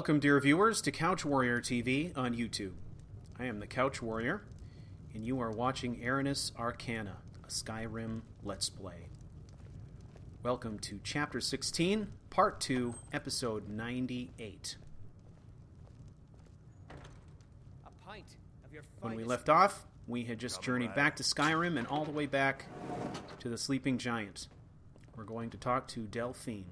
Welcome, dear viewers, to CouchWarrior TV on YouTube. I am the CouchWarrior, and you are watching Aranis Arcana, a Skyrim Let's Play. Welcome to Chapter 16, Part 2, Episode 98. When we left off, we had just journeyed back to Skyrim and all the way back to the Sleeping Giant. We're going to talk to Delphine.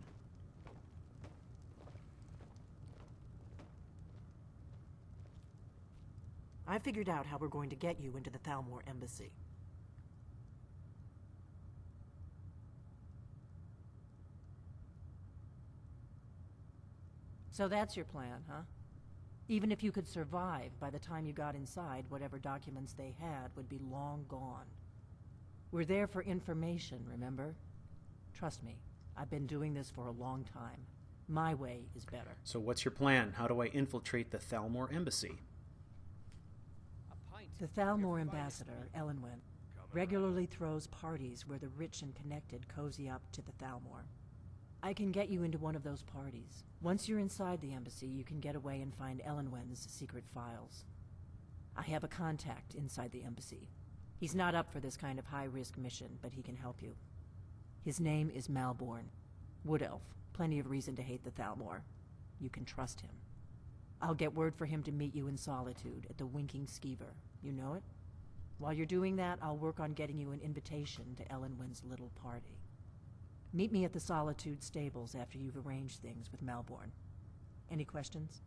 I figured out how we're going to get you into the Thalmor embassy. So that's your plan, huh? Even if you could survive, by the time you got inside, whatever documents they had would be long gone. We're there for information, remember? Trust me, I've been doing this for a long time. My way is better. So what's your plan? How do I infiltrate the Thalmor embassy? The Thalmor ambassador, Elenwen, regularly throws parties where the rich and connected cozy up to the Thalmor. I can get you into one of those parties. Once you're inside the embassy, you can get away and find Elenwen's secret files. I have a contact inside the embassy. He's not up for this kind of high-risk mission, but he can help you. His name is Malborn. Wood Elf. Plenty of reason to hate the Thalmor. You can trust him. I'll get word for him to meet you in Solitude at the Winking Skeever. You know it? While you're doing that, I'll work on getting you an invitation to Elenwen's little party. Meet me at the Solitude stables after you've arranged things with Malborn. Any questions?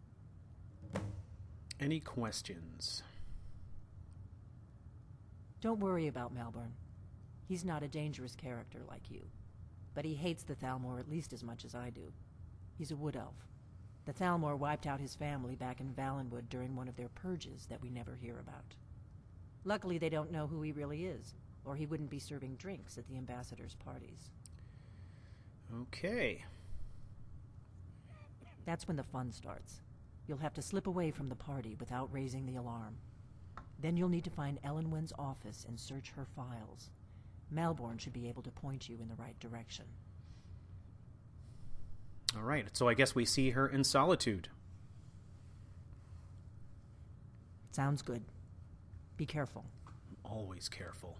Any questions? Don't worry about Malborn. He's not a dangerous character like you. But he hates the Thalmor at least as much as I do. He's a wood elf. The Thalmor wiped out his family back in Valenwood during one of their purges that we never hear about. Luckily, they don't know who he really is, or he wouldn't be serving drinks at the ambassador's parties. Okay. That's when the fun starts. You'll have to slip away from the party without raising the alarm. Then you'll need to find Elenwen's office and search her files. Malborn should be able to point you in the right direction. All right, so I guess we see her in Solitude. Sounds good. Be careful. I'm always careful.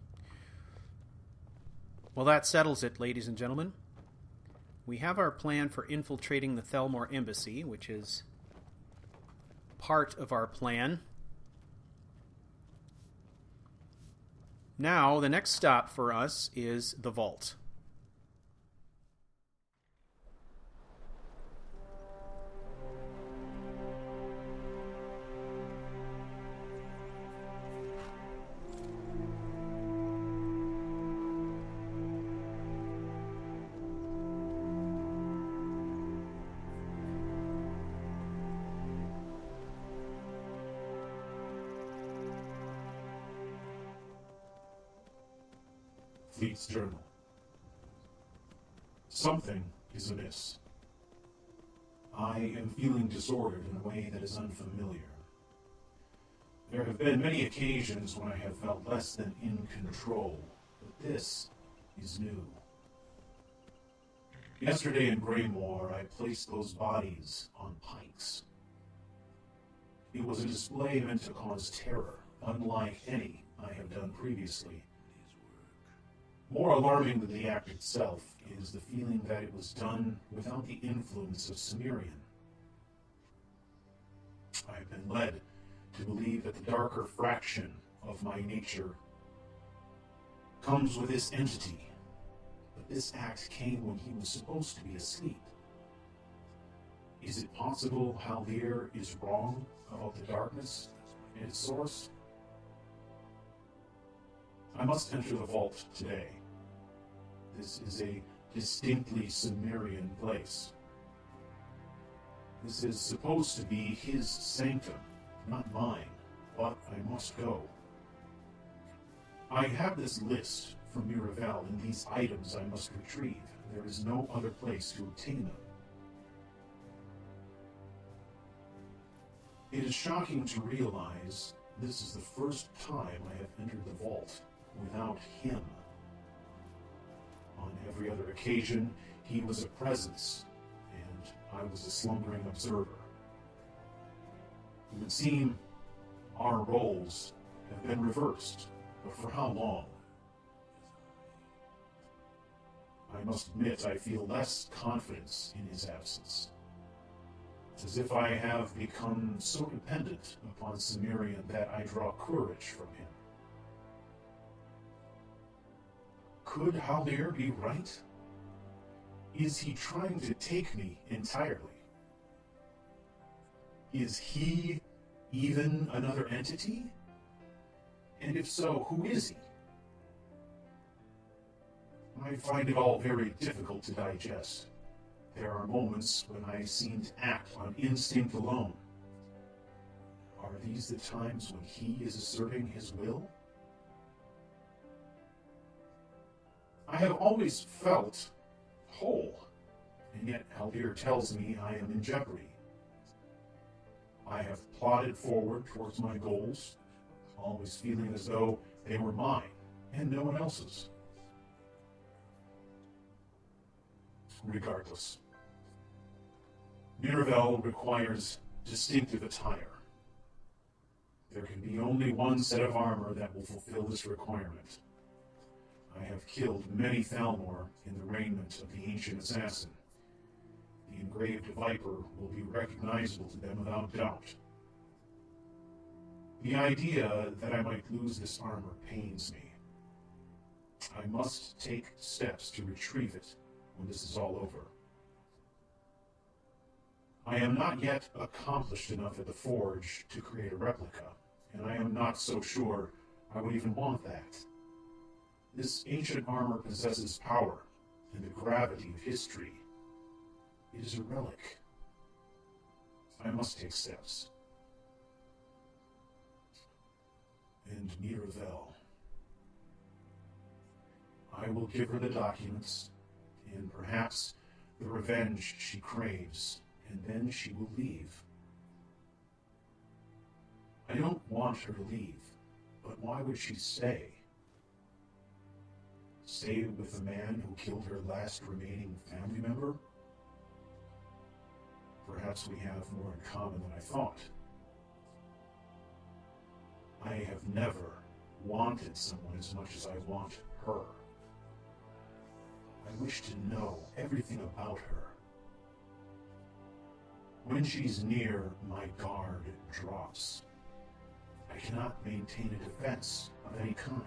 Well, that settles it, ladies and gentlemen. We have our plan for infiltrating the Thalmor embassy, which is part of our plan. Now, the next stop for us is the vault. Fleet's journal. Something is amiss. I am feeling disordered in a way that is unfamiliar. There have been many occasions when I have felt less than in control, but this is new. Yesterday in Greymoor, I placed those bodies on pikes. It was a display meant to cause terror, unlike any I have done previously. More alarming than the act itself is the feeling that it was done without the influence of Cimmerian. I have been led to believe that the darker fraction of my nature comes with this entity, but this act came when he was supposed to be asleep. Is it possible Haldir is wrong about the darkness and its source? I must enter the vault today. This is a distinctly Cimmerian place. This is supposed to be his sanctum, not mine, but I must go. I have this list from Miravel and these items I must retrieve. There is no other place to obtain them. It is shocking to realize this is the first time I have entered the vault without him. On every other occasion, he was a presence, and I was a slumbering observer. would seem our roles have been reversed, but for how long? I must admit I feel less confidence in his absence. It's as if I have become so dependent upon Cimmerian that I draw courage from him. Could Haldir be right? Is he trying to take me entirely? Is he even another entity? And if so, who is he? I find it all very difficult to digest. There are moments when I seem to act on instinct alone. Are these the times when he is asserting his will? I have always felt whole, and yet Haldir tells me I am in jeopardy. I have plodded forward towards my goals, always feeling as though they were mine and no one else's. Regardless, Miravel requires distinctive attire. There can be only one set of armor that will fulfill this requirement. I have killed many Thalmor in the raiment of the ancient assassin. The engraved viper will be recognizable to them without doubt. The idea that I might lose this armor pains me. I must take steps to retrieve it when this is all over. I am not yet accomplished enough at the forge to create a replica, and I am not so sure I would even want that. This ancient armor possesses power and the gravity of history. It is a relic. I must take steps. And Miravel. I will give her the documents, and perhaps the revenge she craves, and then she will leave. I don't want her to leave, but why would she stay? Stay with the man who killed her last remaining family member? Perhaps we have more in common than I thought. I have never wanted someone as much as I want her. I wish to know everything about her. When she's near, my guard drops. I cannot maintain a defense of any kind.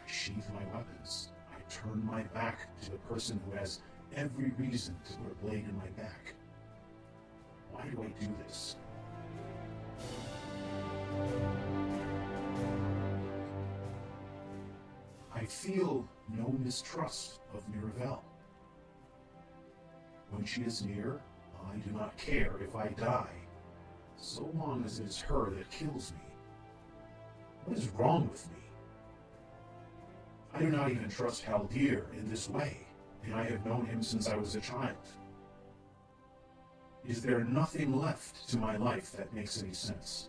I sheathe my weapons. I turn my back to the person who has every reason to put a blade in my back. Why do I do this? I feel no mistrust of Miravel. When she is near, I do not care if I die, so long as it is her that kills me. What is wrong with me? I do not even trust Haldir in this way, and I have known him since I was a child. Is there nothing left to my life that makes any sense?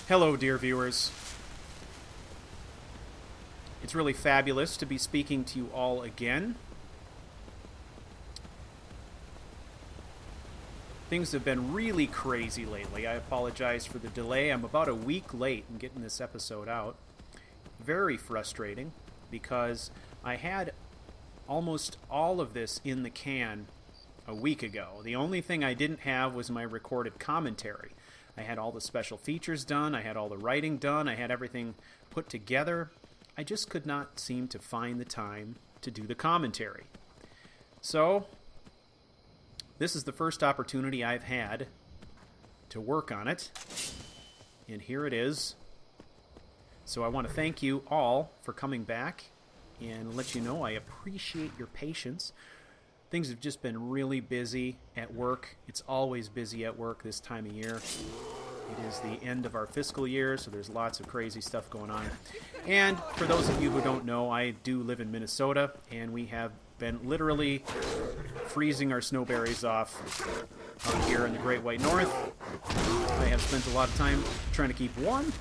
Hello, dear viewers. It's really fabulous to be speaking to you all again. Things have been really crazy lately. I apologize for the delay. I'm about a week late in getting this episode out. Very frustrating because I had almost all of this in the can a week ago. The only thing I didn't have was my recorded commentary. I had all the special features done. I had all the writing done. I had everything put together. I just could not seem to find the time to do the commentary. So, this is the first opportunity I've had to work on it. And here it is. So I want to thank you all for coming back and let you know I appreciate your patience. Things have just been really busy at work. It's always busy at work this time of year. It is the end of our fiscal year, so there's lots of crazy stuff going on. And for those of you who don't know, I do live in Minnesota, and we have been literally freezing our snowberries off out here in the Great White North. I have spent a lot of time trying to keep warm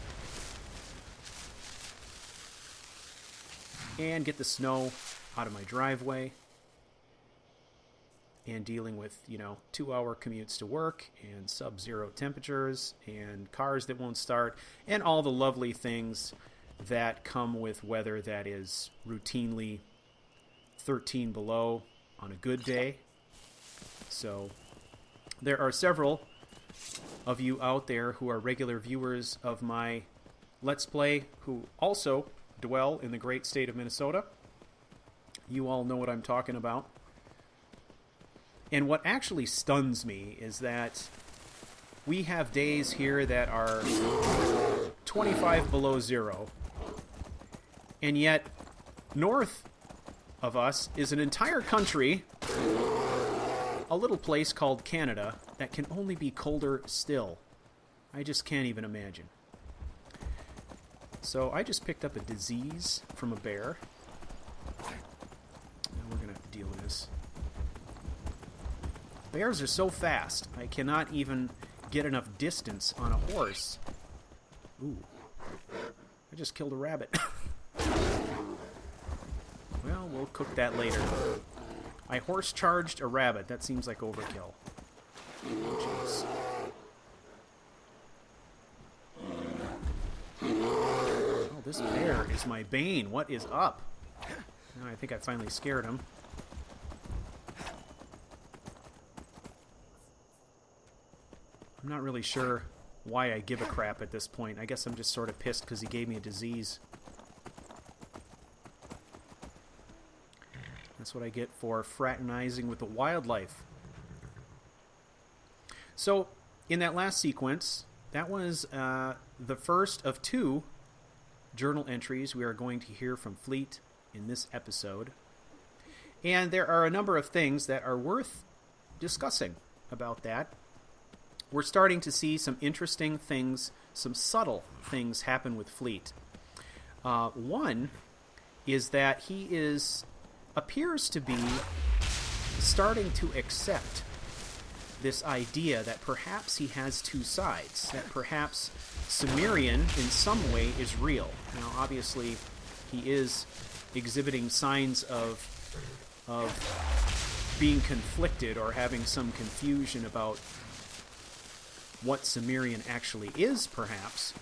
and get the snow out of my driveway and dealing with, 2-hour commutes to work and sub-zero temperatures and cars that won't start and all the lovely things that come with weather that is routinely 13 below on a good day. So there are several of you out there who are regular viewers of my Let's Play who also dwell in the great state of Minnesota. You all know what I'm talking about. And what actually stuns me is that we have days here that are 25 below zero, and yet north of us is an entire country, a little place called Canada, that can only be colder still. I just can't even imagine. So I just picked up a disease from a bear. Now we're going to have to deal with this. Bears are so fast, I cannot even get enough distance on a horse. Ooh. I just killed a rabbit. Well, we'll cook that later. I horse-charged a rabbit. That seems like overkill. Jeez. Oh, this bear is my bane. What is up? Oh, I think I finally scared him. I'm not really sure why I give a crap at this point. I guess I'm just sort of pissed because he gave me a disease. That's what I get for fraternizing with the wildlife. So, in that last sequence, that was the first of 2 journal entries we are going to hear from Fleet in this episode. And there are a number of things that are worth discussing about that. We're starting to see some interesting things, some subtle things happen with Fleet. One is that he appears to be starting to accept this idea that perhaps he has 2 sides, that perhaps Cimmerian in some way is real. Now, obviously, he is exhibiting signs of being conflicted or having some confusion about what Cimmerian actually is, perhaps.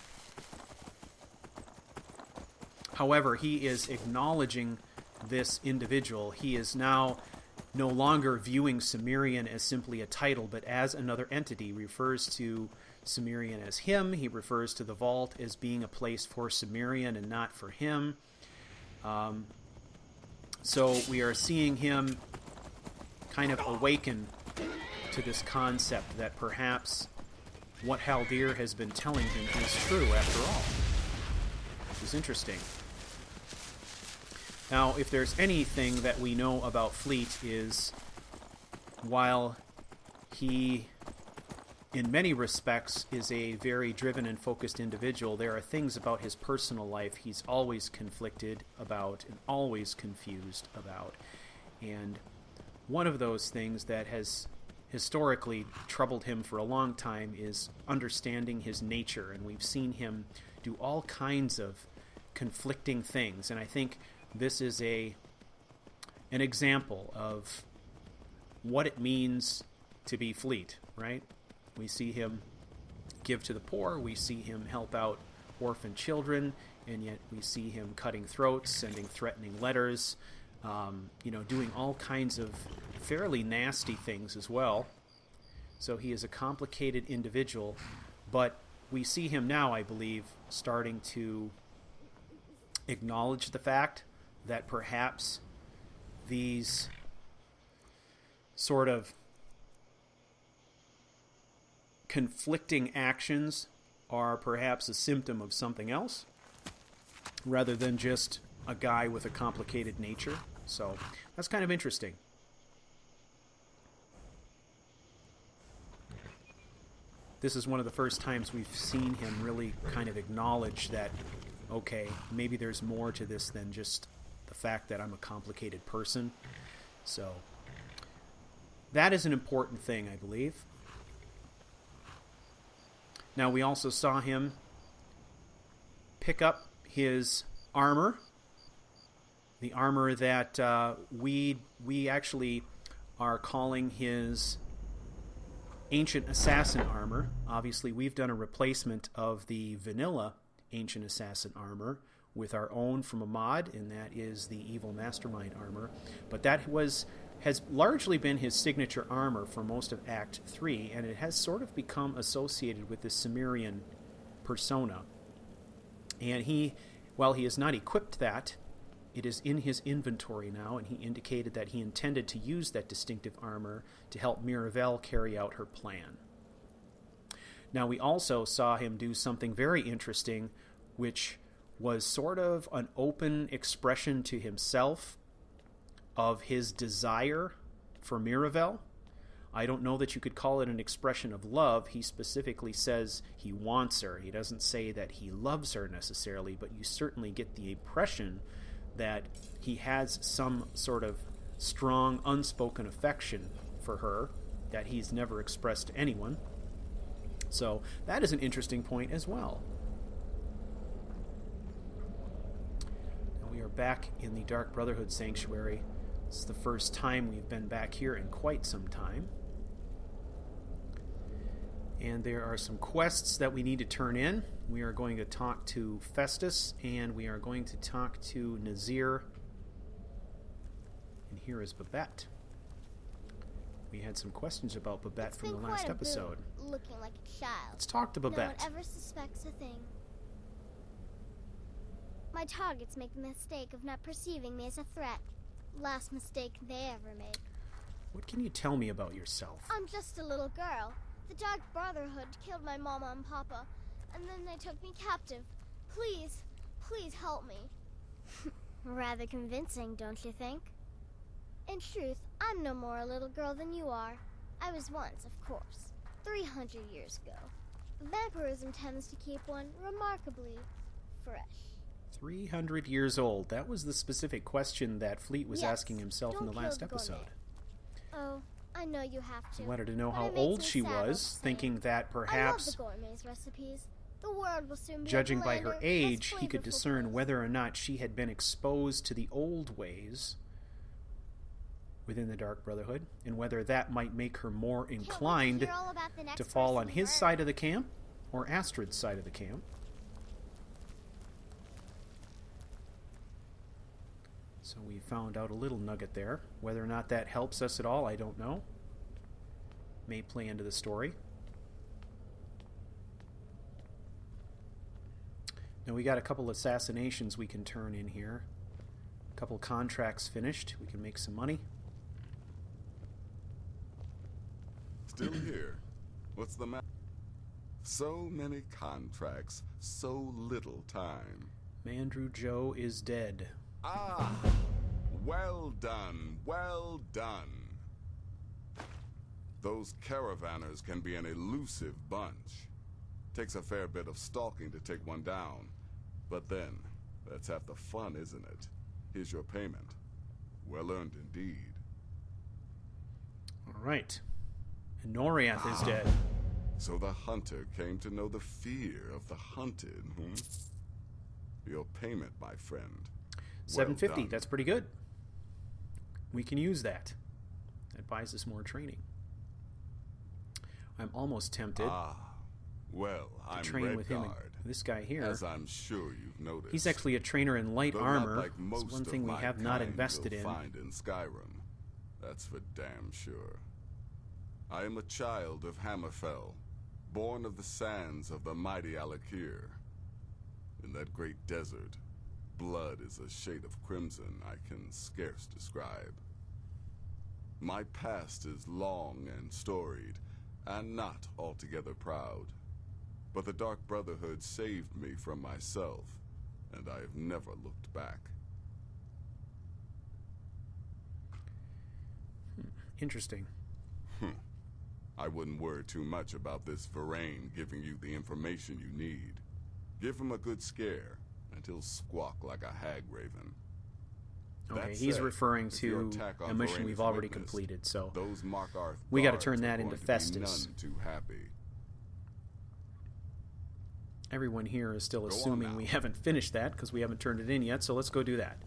However, he is acknowledging this individual. He is now no longer viewing Cimmerian as simply a title, but as another entity. He refers to Cimmerian as him. He refers to the vault as being a place for Cimmerian and not for him. So we are seeing him kind of awaken to this concept that perhaps what Haldir has been telling him is true after all, which is interesting. Now, if there's anything that we know about Fleet is, while he, in many respects, is a very driven and focused individual, there are things about his personal life he's always conflicted about and always confused about. And one of those things that has historically troubled him for a long time is understanding his nature, and we've seen him do all kinds of conflicting things, and I think this is an example of what it means to be Fleet, right? We see him give to the poor, we see him help out orphan children, and yet we see him cutting throats, sending threatening letters, doing all kinds of fairly nasty things as well. So he is a complicated individual, but we see him now, I believe, starting to acknowledge the fact that perhaps these sort of conflicting actions are perhaps a symptom of something else rather than just a guy with a complicated nature. So that's kind of interesting. This is one of the first times we've seen him really kind of acknowledge that, okay, maybe there's more to this than just the fact that I'm a complicated person. So that is an important thing, I believe. Now, we also saw him pick up his armor, the armor that we actually are calling his Ancient Assassin armor. Obviously, we've done a replacement of the vanilla Ancient Assassin armor with our own from a mod, and that is the Evil Mastermind armor. But that has largely been his signature armor for most of Act 3, and it has sort of become associated with the Cimmerian persona. And while he has not equipped that, it is in his inventory now, and he indicated that he intended to use that distinctive armor to help Miravel carry out her plan. Now, we also saw him do something very interesting, which was sort of an open expression to himself of his desire for Miravel. I don't know that you could call it an expression of love. He specifically says he wants her. He doesn't say that he loves her necessarily, but you certainly get the impression that he has some sort of strong, unspoken affection for her that he's never expressed to anyone. So that is an interesting point as well. Now we are back in the Dark Brotherhood Sanctuary. This is the first time we've been back here in quite some time. And there are some quests that we need to turn in. We are going to talk to Festus, and we are going to talk to Nazir. And here is Babette. We had some questions about Babette from the last episode. Looking like a child. Let's talk to Babette. No one ever suspects a thing. My targets make the mistake of not perceiving me as a threat. Last mistake they ever made. What can you tell me about yourself? I'm just a little girl. The Dark Brotherhood killed my mama and papa, and then they took me captive. Please, please help me. Rather convincing, don't you think? In truth, I'm no more a little girl than you are. I was once, of course, 300 years ago. Vampirism tends to keep one remarkably fresh. 300 years old. That was the specific question that Fleet was asking himself in the last episode. Oh, I know you have to. He wanted to know how old she was, thinking that perhaps, I love the gourmet's recipes. The world will soon be judging by her age, he could discern whether or not she had been exposed to the old ways within the Dark Brotherhood, and whether that might make her more inclined to fall on his side of the camp or Astrid's side of the camp. So we found out a little nugget there. Whether or not that helps us at all, I don't know. May play into the story. Now we got a couple assassinations we can turn in here. A couple contracts finished. We can make some money. Still here. What's the matter? So many contracts, so little time. Mandrew Joe is dead. Ah! Well done, well done. Those caravanners can be an elusive bunch. Takes a fair bit of stalking to take one down. But then, that's half the fun, isn't it? Here's your payment. Well earned indeed. All right. And Noriath is dead. So the hunter came to know the fear of the hunted, Your payment, my friend. $750. Well, that's pretty good. We can use that. That buys us more training. I'm almost tempted Well, to I'm train with him. And Redguard, this guy here, as I'm sure you've noticed. he's actually a trainer in light Though armor. not like It's most one of thing we my have not kind invested you'll in. find in Skyrim. That's for damn sure. I am a child of Hammerfell, born of the sands of the mighty Alakir. In that great desert, blood is a shade of crimson I can scarce describe. My past is long and storied, and not altogether proud. But the Dark Brotherhood saved me from myself, and I have never looked back. Interesting. I wouldn't worry too much about this Varain giving you the information you need. Give him a good scare, and he'll squawk like a hag raven. Okay, That he's said, referring if your to attack on a mission Varain we've is already witnessed, completed, so those Markarth we got to guards turn are that going into to be Festus. none too happy. Everyone here is still Go on assuming now. we haven't finished that because we haven't turned it in yet, so let's go do that.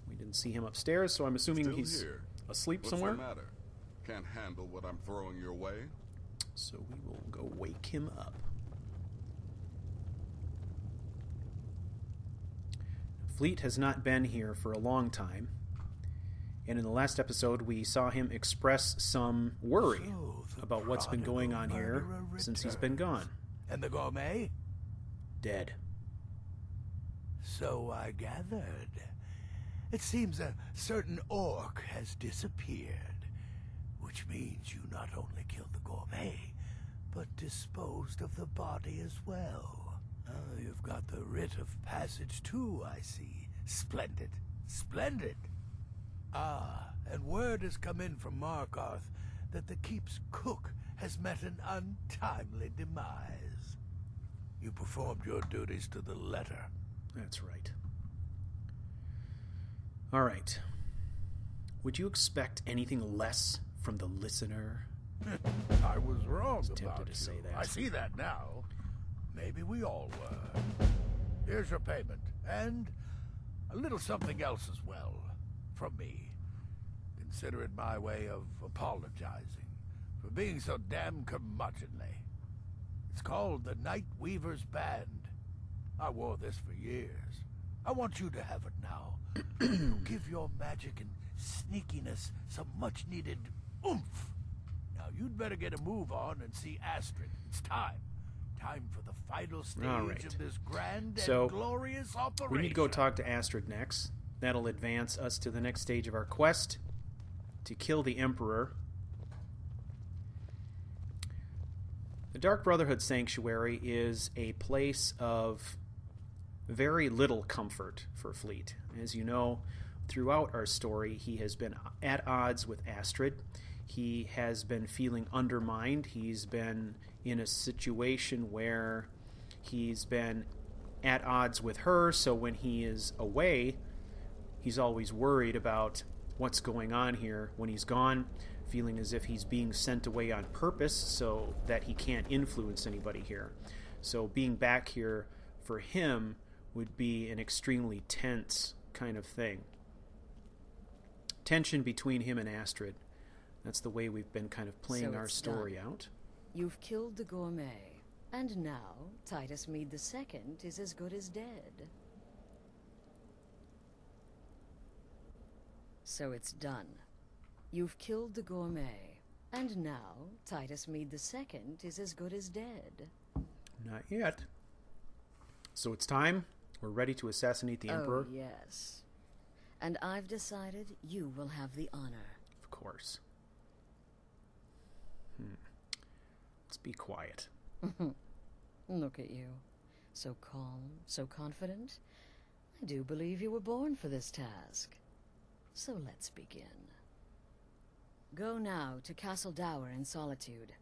We didn't see him upstairs, so I'm assuming Still he's here. asleep What's somewhere. the matter? Can't handle what I'm throwing your way? So we will go wake him up. Fleet has not been here for a long time, and in the last episode we saw him express some worry So the about what's been going on prodigal here murderer since he's been returns. gone. And the gourmet? Dead. So I gathered. It seems a certain orc has disappeared, which means you not only killed the gourmet, but disposed of the body as well. You've got the writ of passage too, I see. Splendid. Splendid. Ah, and word has come in from Markarth that the keep's cook has met an untimely demise. You performed your duties to the letter. That's right. All right. Would you expect anything less from the listener? I was wrong tempted about to you. say that. I see that now. Maybe we all were. Here's your payment, and a little something else as well, from me. Consider it my way of apologizing for being so damn curmudgeonly. It's called the Night Weaver's Band. I wore this for years. I want you to have it now. It'll give your magic and sneakiness some much-needed oomph. Now, you'd better get a move on and see Astrid. It's time. Time for the final stage All right. of this grand So, and glorious operation. We need to go talk to Astrid next. That'll advance us to the next stage of our quest to kill the Emperor. The Dark Brotherhood Sanctuary is a place of very little comfort for Fleet. As you know, throughout our story, he has been at odds with Astrid. He has been feeling undermined. He's been in a situation where he's been at odds with her, so when he is away, he's always worried about what's going on here. When he's gone, feeling as if he's being sent away on purpose so that he can't influence anybody here. So being back here for him would be an extremely tense kind of thing. Tension between him and Astrid. That's the way we've been kind of playing So our it's story done. out. You've killed the gourmet, and now Titus Mead II is as good as dead. So it's done. You've killed the gourmet, and now Titus Mead II is as good as dead. Not yet. So it's time. We're ready to assassinate the Emperor. Oh, yes. And I've decided you will have the honor. Of course. Let's be quiet. Look at you. So calm, so confident. I do believe you were born for this task. So let's begin. Go now to Castle Dower in Solitude.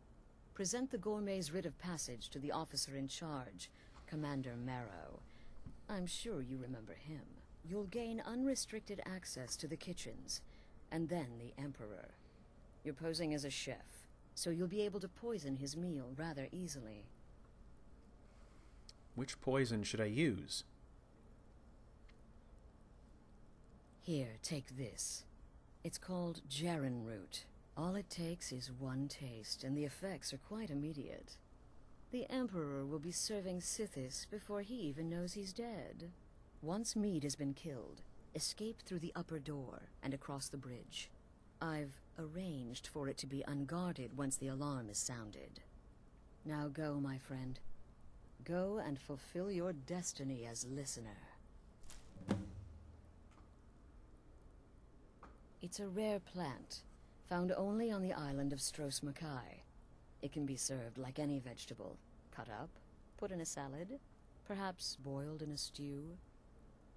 Present the gourmet's writ of passage to the officer in charge, Commander Marrow. I'm sure you remember him. You'll gain unrestricted access to the kitchens, and then the Emperor. You're posing as a chef, so you'll be able to poison his meal rather easily. Which poison should I use? Here, take this. It's called Jaren root. All it takes is one taste, and the effects are quite immediate. The Emperor will be serving Sithis before he even knows he's dead. Once Mead has been killed, escape through the upper door and across the bridge. I've arranged for it to be unguarded once the alarm is sounded. Now go, my friend. Go and fulfill your destiny as listener. It's a rare plant, found only on the island of Stros Makai. It can be served like any vegetable, cut up, put in a salad, perhaps boiled in a stew.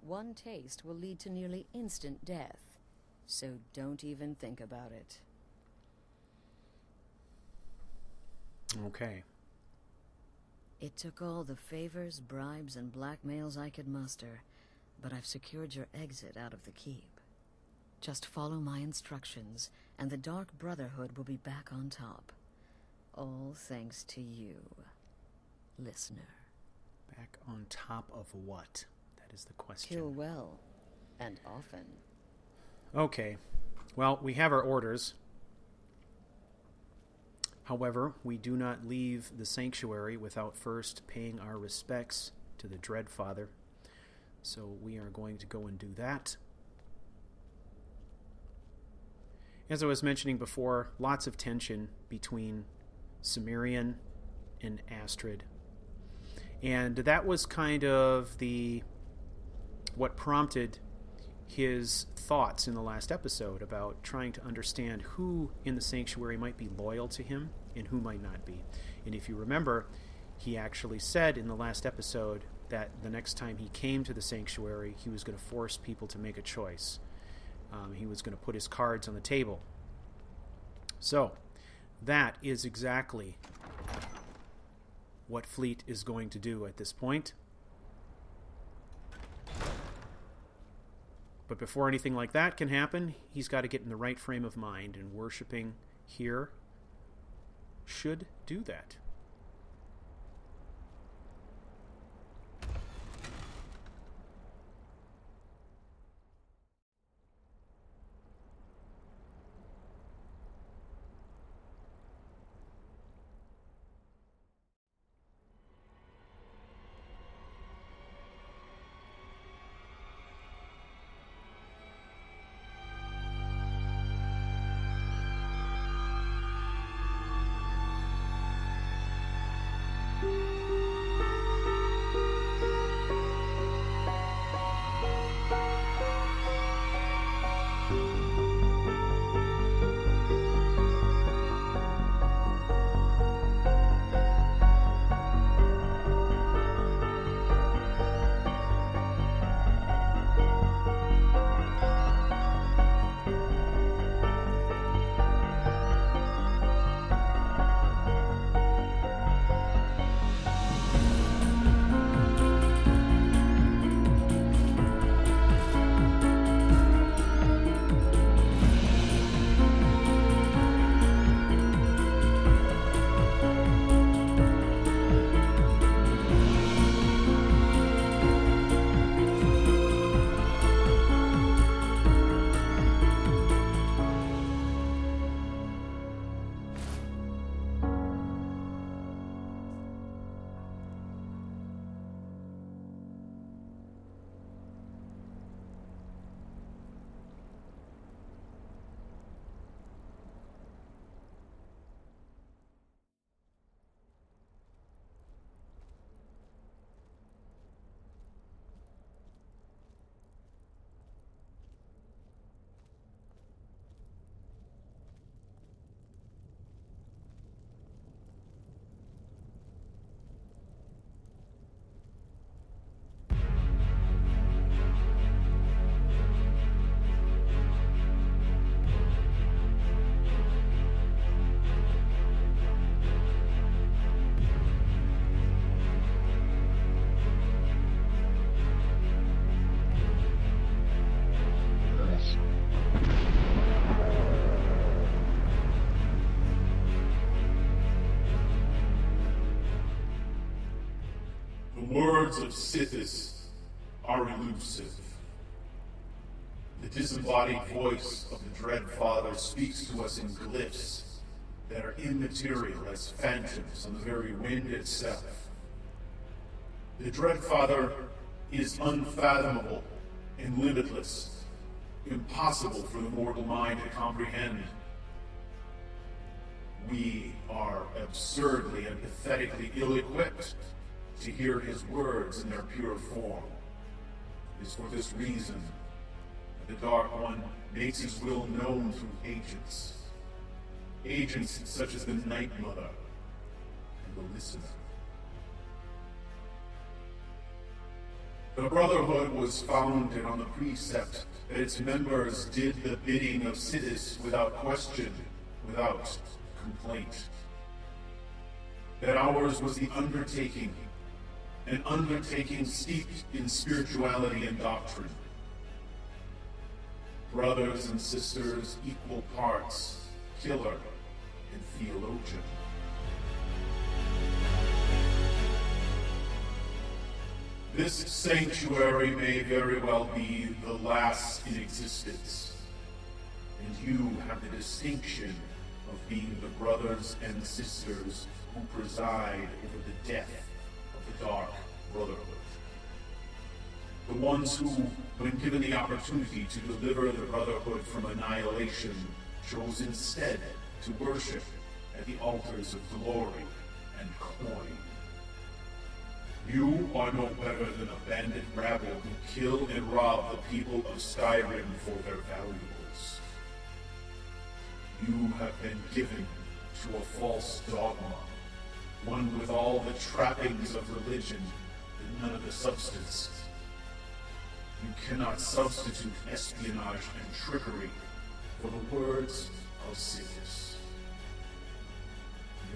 One taste will lead to nearly instant death, so don't even think about it. Okay. It took all the favors, bribes, and blackmails I could muster, but I've secured your exit out of the keep. Just follow my instructions, and the Dark Brotherhood will be back on top. All thanks to you, listener. Back on top of what? That is the question. Kill well, and often. Okay. Well, we have our orders. However, we do not leave the sanctuary without first paying our respects to the Dread Father. So we are going to go and do that. As I was mentioning before, lots of tension between Cimmerian and Astrid. And that was kind of what prompted his thoughts in the last episode about trying to understand who in the sanctuary might be loyal to him and who might not be. And if you remember, he actually said in the last episode that the next time he came to the sanctuary, he was going to force people to make a choice. He was going to put his cards on the table. So, that is exactly what Fleet is going to do at this point. But before anything like that can happen, he's got to get in the right frame of mind, and worshipping here should do that. The words of Sithis are elusive. The disembodied voice of the Dread Father speaks to us in glyphs that are immaterial as phantoms on the very wind itself. The Dread Father is unfathomable and limitless, impossible for the mortal mind to comprehend. We are absurdly and pathetically ill-equipped to hear his words in their pure form. It is for this reason that the Dark One makes his will known through agents. Agents such as the Night Mother and the Listener. The Brotherhood was founded on the precept that its members did the bidding of CRU-h without question, without complaint. That ours was the undertaking, an undertaking steeped in spirituality and doctrine. Brothers and sisters, equal parts, killer and theologian. This sanctuary may very well be the last in existence, and you have the distinction of being the brothers and sisters who preside over the death of the Dark Brotherhood. The ones who, when given the opportunity to deliver the Brotherhood from annihilation, chose instead to worship at the altars of glory and coin. You are no better than a bandit rabble who kill and rob the people of Skyrim for their valuables. You have been given to a false dogma, one with all the trappings of religion and none of the substance. You cannot substitute espionage and trickery for the words of CRU-h.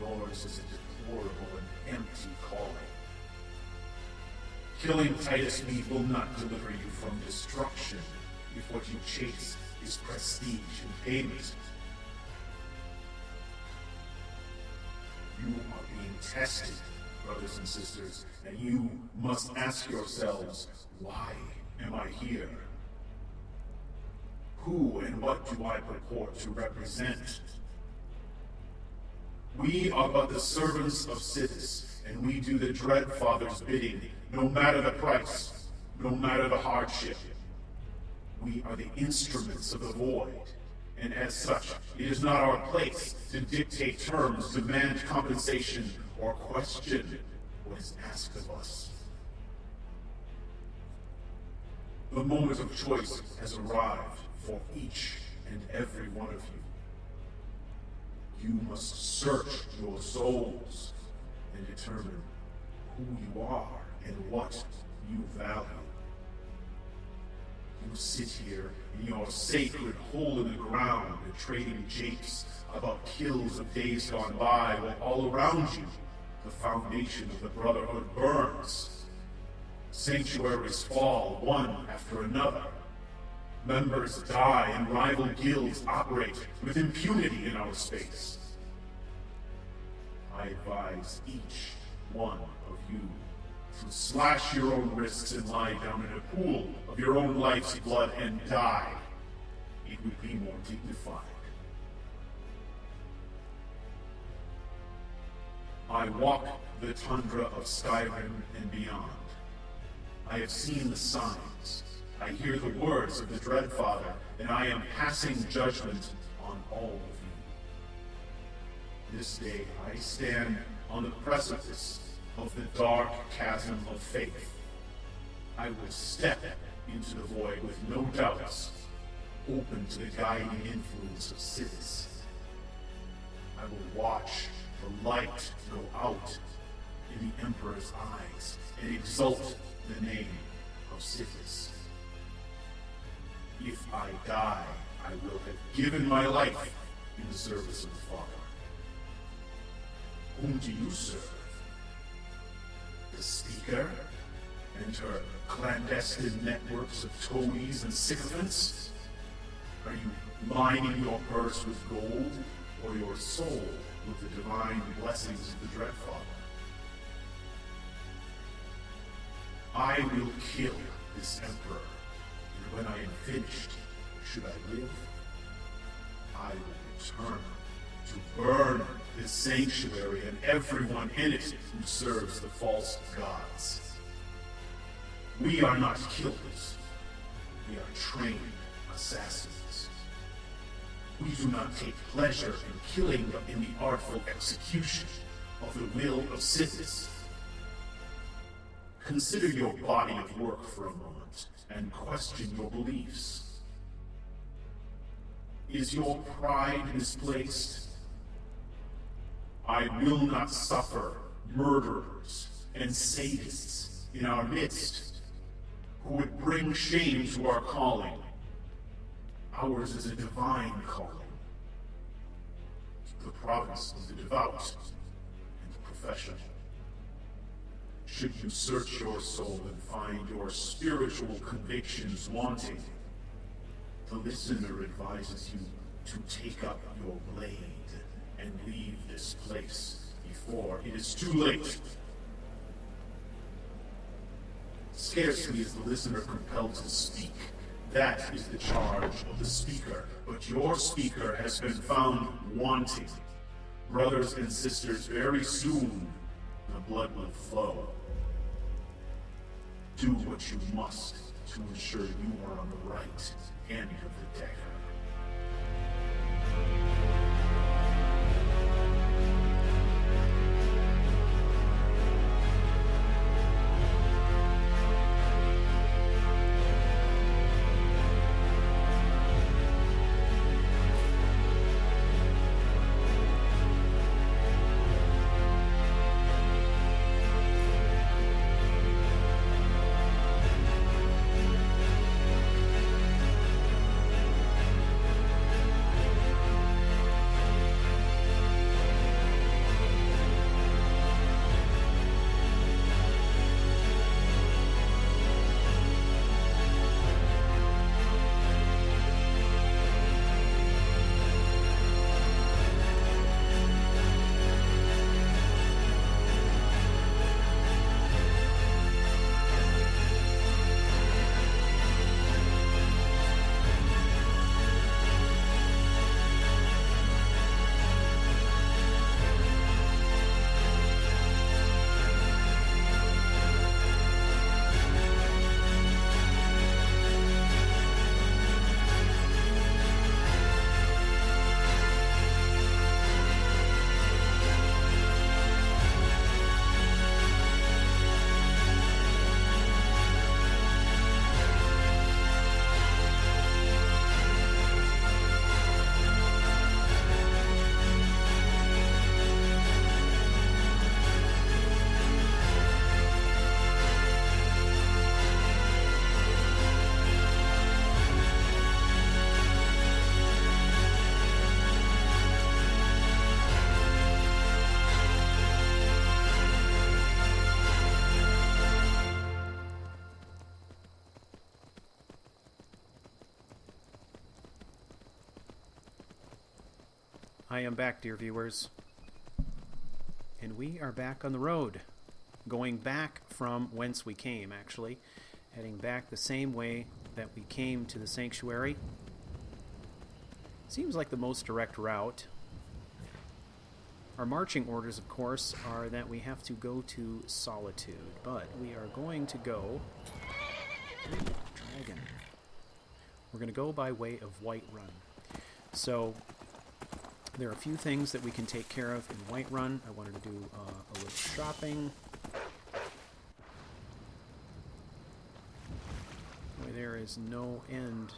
Yours is a deplorable and empty calling. Killing Titus Mead will not deliver you from destruction if what you chase is prestige and payment. You are being tested, brothers and sisters, and you must ask yourselves, why am I here? Who and what do I purport to represent? We are but the servants of CRU-h, and we do the Dread Father's bidding, no matter the price, no matter the hardship. We are the instruments of the Void, and as such, it is not our place to dictate terms, demand compensation, or question what is asked of us. The moment of choice has arrived for each and every one of you. You must search your souls and determine who you are and what you value. You sit here in your sacred hole in the ground and trading japes about kills of days gone by, while all around you the foundation of the Brotherhood burns. Sanctuaries fall one after another. Members die and rival guilds operate with impunity in our space. I advise each one of you to slash your own wrists and lie down in a pool of your own life's blood and die. It would be more dignified. I walk the tundra of Skyrim and beyond. I have seen the signs. I hear the words of the Dread Father, and I am passing judgment on all of you. This day I stand on the precipice of the dark chasm of faith. I will step into the void with no doubts, open to the guiding influence of CRU-h. I will watch the light go out in the Emperor's eyes and exalt the name of CRU-h. If I die, I will have given my life in the service of the Father. Whom do you serve? The Speaker and her clandestine networks of toadies and sycophants? Are you lining your purse with gold, or your soul with the divine blessings of the Dread Father? I will kill this Emperor, and when I am finished, Should I live, I will return to burn this sanctuary and everyone in it who serves the false gods. We are not killers. We are trained assassins. We do not take pleasure in killing, but in the artful execution of the will of Sithis. Consider your body of work for a moment and question your beliefs. Is your pride misplaced? I will not suffer murderers and sadists in our midst who would bring shame to our calling. Ours is a divine calling, the province of the devout and the profession. Should you search your soul and find your spiritual convictions wanting, the listener advises you to take up your blade and leave this place before it is too late. Scarcely is the listener compelled to speak. That is the charge of the speaker, but your speaker has been found wanting. Brothers and sisters, very soon the blood will flow. Do what you must to ensure you are on the right end of the dagger. I am back, dear viewers. And we are back on the road. Going back from whence we came, actually. Heading back the same way that we came to the sanctuary. Seems like the most direct route. Our marching orders, of course, are that we have to go to Solitude. But we are going to go... Dragon. We're going to go by way of Whiterun. So... there are a few things that we can take care of in Whiterun. I wanted to do a little shopping. Boy, there is no end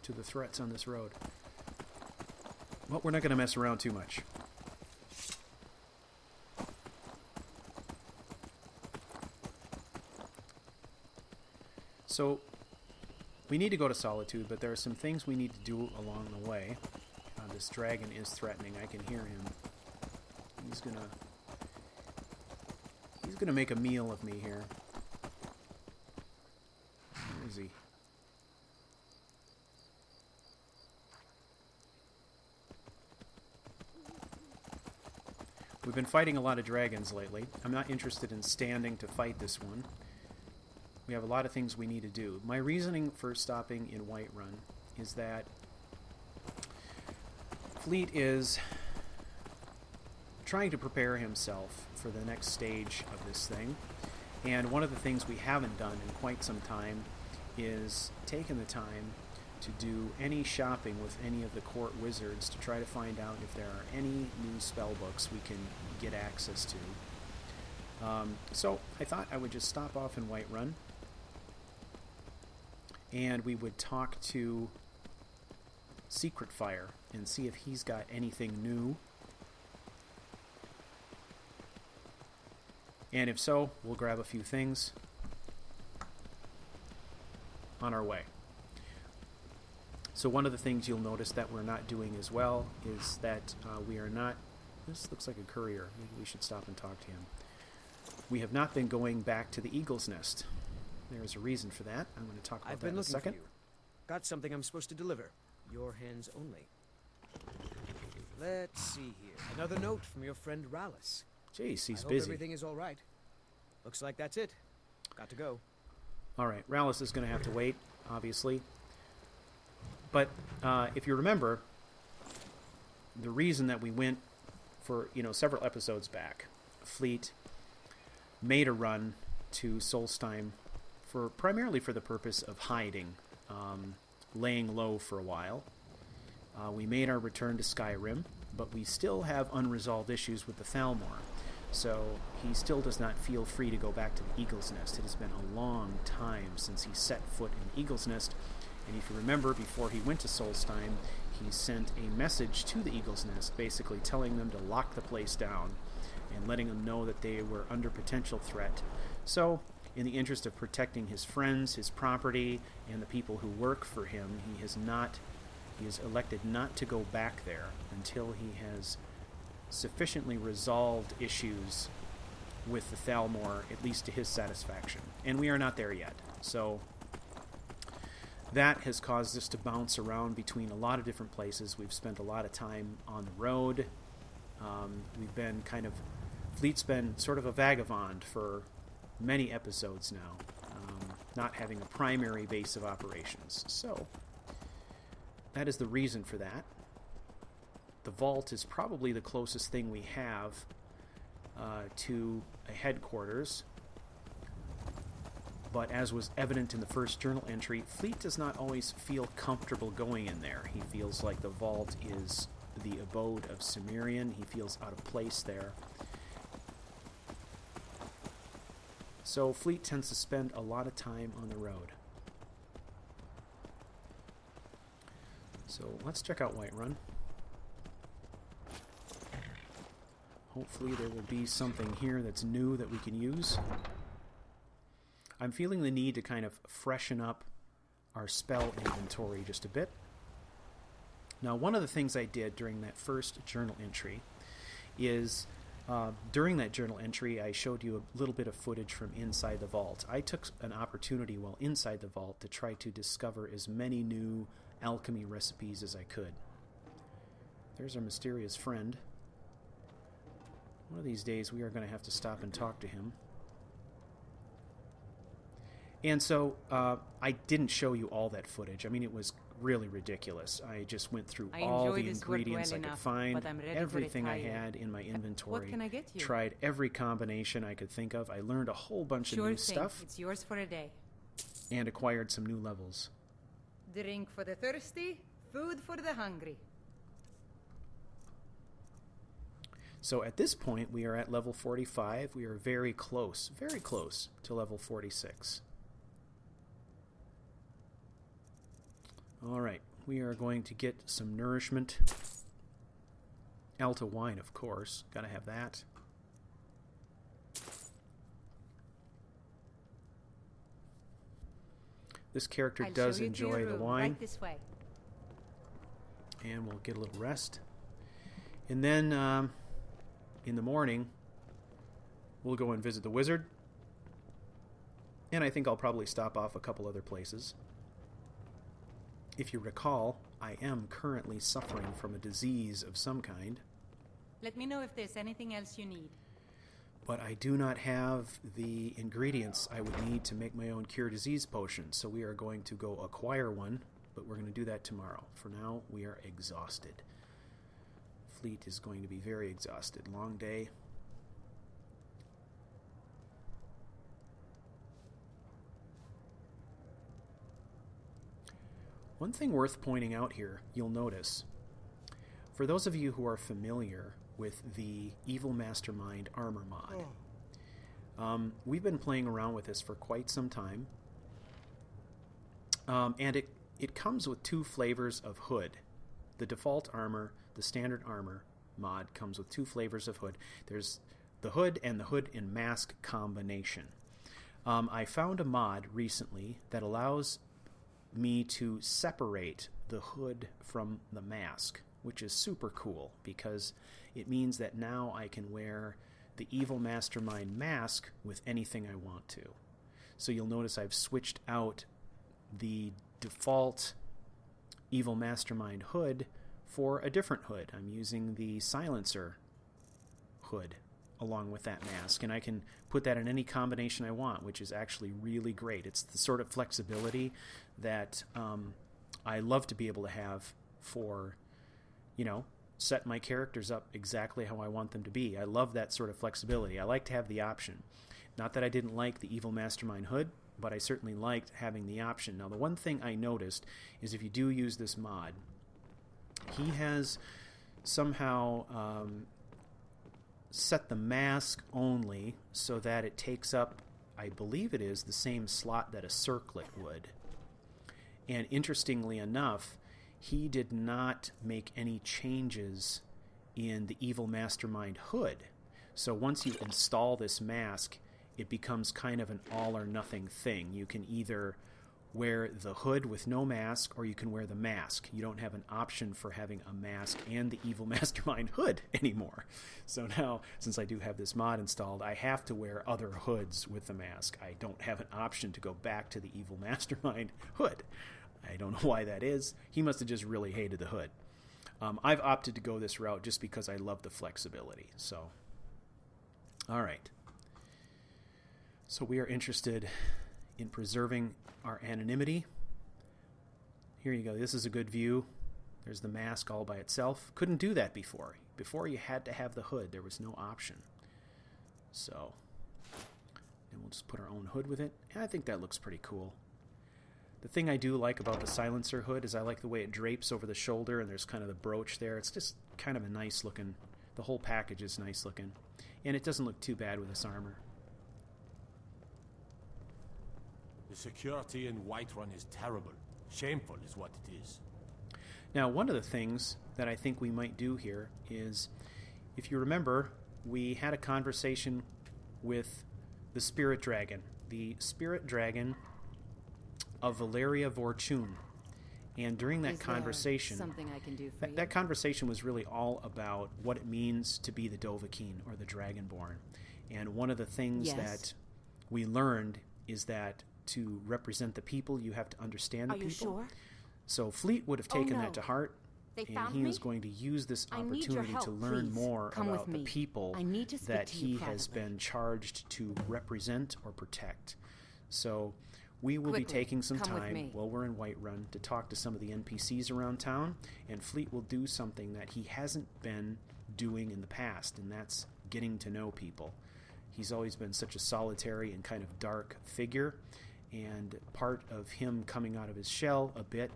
to the threats on this road. Well, we're not going to mess around too much. So... we need to go to Solitude, but there are some things we need to do along the way. This dragon is threatening. I can hear him. He's gonna make a meal of me here. Where is he? We've been fighting a lot of dragons lately. I'm not interested in standing to fight this one. We have a lot of things we need to do. My reasoning for stopping in Whiterun is that Fleet is trying to prepare himself for the next stage of this thing. And one of the things we haven't done in quite some time is taken the time to do any shopping with any of the court wizards to try to find out if there are any new spell books we can get access to. So I thought I would just stop off in Whiterun, and we would talk to Secret Fire and see if he's got anything new. And if so, we'll grab a few things on our way. So one of the things you'll notice that we're not doing as well is that we are not... This looks like a courier. Maybe we should stop and talk to him. We have not been going back to the Eagle's Nest. There is a reason for that. I'm going to talk about that in a second. I've been looking for you. Got something I'm supposed to deliver. Your hands only. Let's see here. Another note from your friend Rallis. Jeez, he's I hope busy. everything is all right. Looks like that's it. Got to go. All right, Rallis is going to have to wait, obviously. But if you remember, the reason that we went for, several episodes back, Fleet made a run to Solstheim primarily for the purpose of hiding, laying low for a while. We made our return to Skyrim, but we still have unresolved issues with the Thalmor. So he still does not feel free to go back to the Eagle's Nest. It has been a long time since he set foot in Eagle's Nest. And if you remember, before he went to Solstheim, he sent a message to the Eagle's Nest, basically telling them to lock the place down and letting them know that they were under potential threat. So, in the interest of protecting his friends, his property, and the people who work for him, he has elected not to go back there until he has sufficiently resolved issues with the Thalmor, at least to his satisfaction. And we are not there yet. So that has caused us to bounce around between a lot of different places. We've spent a lot of time on the road. We've been Fleet's been sort of a vagabond for many episodes now, not having a primary base of operations. So that is the reason for that. The vault is probably the closest thing we have to a headquarters. But as was evident in the first journal entry, Fleet does not always feel comfortable going in there. He feels like the vault is the abode of Cimmerian. He feels out of place there. So Fleet tends to spend a lot of time on the road. So let's check out Whiterun. Hopefully there will be something here that's new that we can use. I'm feeling the need to kind of freshen up our spell inventory just a bit. Now, one of the things I did during that first journal entry is, during that journal entry, I showed you a little bit of footage from inside the vault. I took an opportunity while inside the vault to try to discover as many new alchemy recipes as I could. There's our mysterious friend. One of these days we are going to have to stop and talk to him. And so I didn't show you all that footage. I mean, it was really ridiculous. I just went through all the ingredients I could find, everything I had in my inventory. What can I get you? Tried every combination I could think of. I learned a whole bunch of new stuff. It's yours for a day. And acquired some new levels. Drink for the thirsty, food for the hungry. So at this point, we are at level 45. We are very close to level 46. All right, we are going to get some nourishment. Alta wine, of course. Got to have that. This character does enjoy the wine. Right this way. And we'll get a little rest. And then in the morning, we'll go and visit the wizard. And I think I'll probably stop off a couple other places. If you recall, I am currently suffering from a disease of some kind. Let me know if there's anything else you need. but I do not have the ingredients I would need to make my own cure disease potion, so we are going to go acquire one, but we're going to do that tomorrow. For now, we are exhausted. Fleet is going to be very exhausted. Long day. One thing worth pointing out here, you'll notice, for those of you who are familiar with the Evil Mastermind armor mod, we've been playing around with this for quite some time, and it comes with two flavors of hood. The default armor, the standard armor mod, comes with two flavors of hood. There's the hood and the hood and mask combination. I found a mod recently that allows me to separate the hood from the mask, which is super cool because it means that now I can wear the Evil Mastermind mask with anything I want to. So you'll notice I've switched out the default Evil Mastermind hood for a different hood. I'm using the Silencer hood along with that mask, and I can put that in any combination I want, which is actually really great. It's the sort of flexibility that I love to be able to have for, set my characters up exactly how I want them to be. I love that sort of flexibility. I like to have the option. Not that I didn't like the Evil Mastermind hood, but I certainly liked having the option. Now, the one thing I noticed is if you do use this mod, he has somehow set the mask only so that it takes up, I believe it is, the same slot that a circlet would. And interestingly enough, he did not make any changes in the Evil Mastermind hood. So once you install this mask, it becomes kind of an all-or-nothing thing. You can either wear the hood with no mask, or you can wear the mask. You don't have an option for having a mask and the Evil Mastermind hood anymore. So now, since I do have this mod installed, I have to wear other hoods with the mask. I don't have an option to go back to the Evil Mastermind hood. I don't know why that is. He must have just really hated the hood. I've opted to go this route just because I love the flexibility. So, all right. So we are interested in preserving our anonymity. Here you go. This is a good view. There's the mask all by itself. Couldn't do that before. Before you had to have the hood. There was no option. So, and we'll just put our own hood with it. And I think that looks pretty cool. The thing I do like about the Silencer hood is I like the way it drapes over the shoulder, and there's kind of the brooch there. It's just kind of a nice looking, the whole package is nice looking. And it doesn't look too bad with this armor. The security in Whiterun is terrible. Shameful is what it is. Now, one of the things that I think we might do here is, if you remember, we had a conversation with the Spirit Dragon. The Spirit Dragon of Valeria Vorchun. And during that conversation, something I can do for you? That conversation was really all about what it means to be the Dovahkiin, or the Dragonborn. And one of the things that we learned is that to represent the people, you have to understand the people. Are you sure? So Fleet would have taken that to heart, They and found he me? was going to use this I need your opportunity help, to learn please. more Come about with the me. people I need to speak that to you he has privately. been charged to represent or protect. So we will be Quickly, taking some come with time me. while we're in Whiterun to talk to some of the NPCs around town, and Fleet will do something that he hasn't been doing in the past, and that's getting to know people. He's always been such a solitary and kind of dark figure, and part of him coming out of his shell a bit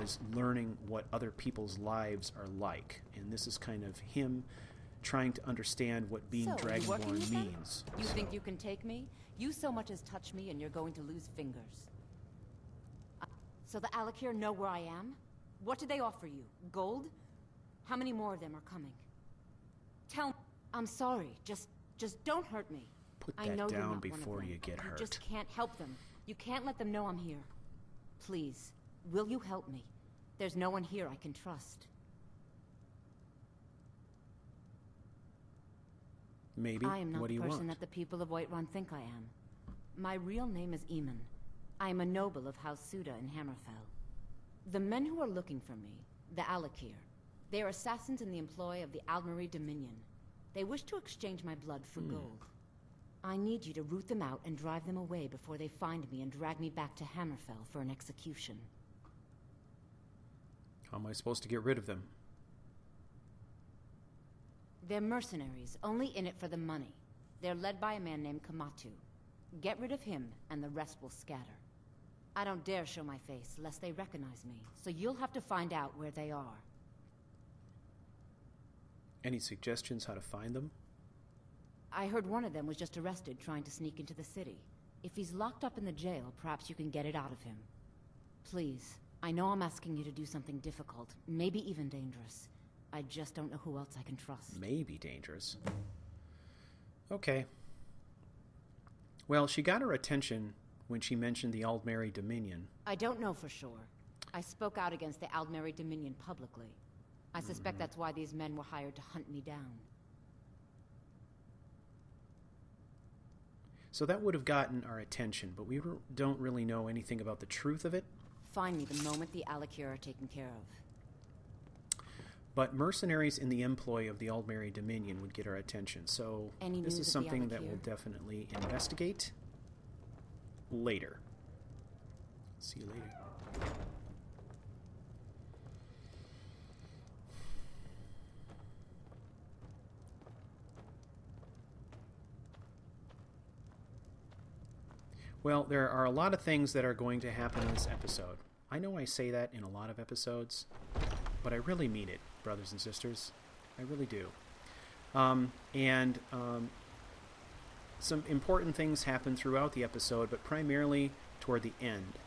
is learning what other people's lives are like. And this is kind of him trying to understand what being So, you working Dragonborn with them? means. You So- think you can take me? You so much as touch me and you're going to lose fingers. So the Alakir know where I am? What did they offer you? Gold? How many more of them are coming? Tell me. I'm sorry. Just don't hurt me. Put I that know you're down not one of before them. you get You hurt. just can't help them. You can't let them know I'm here. Please, will you help me? There's no one here I can trust. Maybe. I am not What do the you person want? that the people of Whiterun think I am. My real name is Eamon. I am a noble of House Suda in Hammerfell. The men who are looking for me, the Alakir, they are assassins in the employ of the Almeri Dominion. They wish to exchange my blood for gold. I need you to root them out and drive them away before they find me and drag me back to Hammerfell for an execution. How am I supposed to get rid of them? They're mercenaries, only in it for the money. They're led by a man named Kamatu. Get rid of him, and the rest will scatter. I don't dare show my face, lest they recognize me, so you'll have to find out where they are. Any suggestions how to find them? I heard one of them was just arrested trying to sneak into the city. If he's locked up in the jail, perhaps you can get it out of him. Please, I know I'm asking you to do something difficult, maybe even dangerous. I just don't know who else I can trust. Maybe dangerous. Okay. Well, she got her attention when she mentioned the Aldmeri Dominion. I don't know for sure. I spoke out against the Aldmeri Dominion publicly. I suspect that's why these men were hired to hunt me down. So that would have gotten our attention, but we don't really know anything about the truth of it. Find me the moment the Alakir are taken care of. But mercenaries in the employ of the Aldmeri Dominion would get our attention, so this is something that we'll definitely investigate later. See you later. Well, there are a lot of things that are going to happen in this episode. I know I say that in a lot of episodes, but I really mean it, brothers and sisters. I really do. Some important things happen throughout the episode, but primarily toward the end.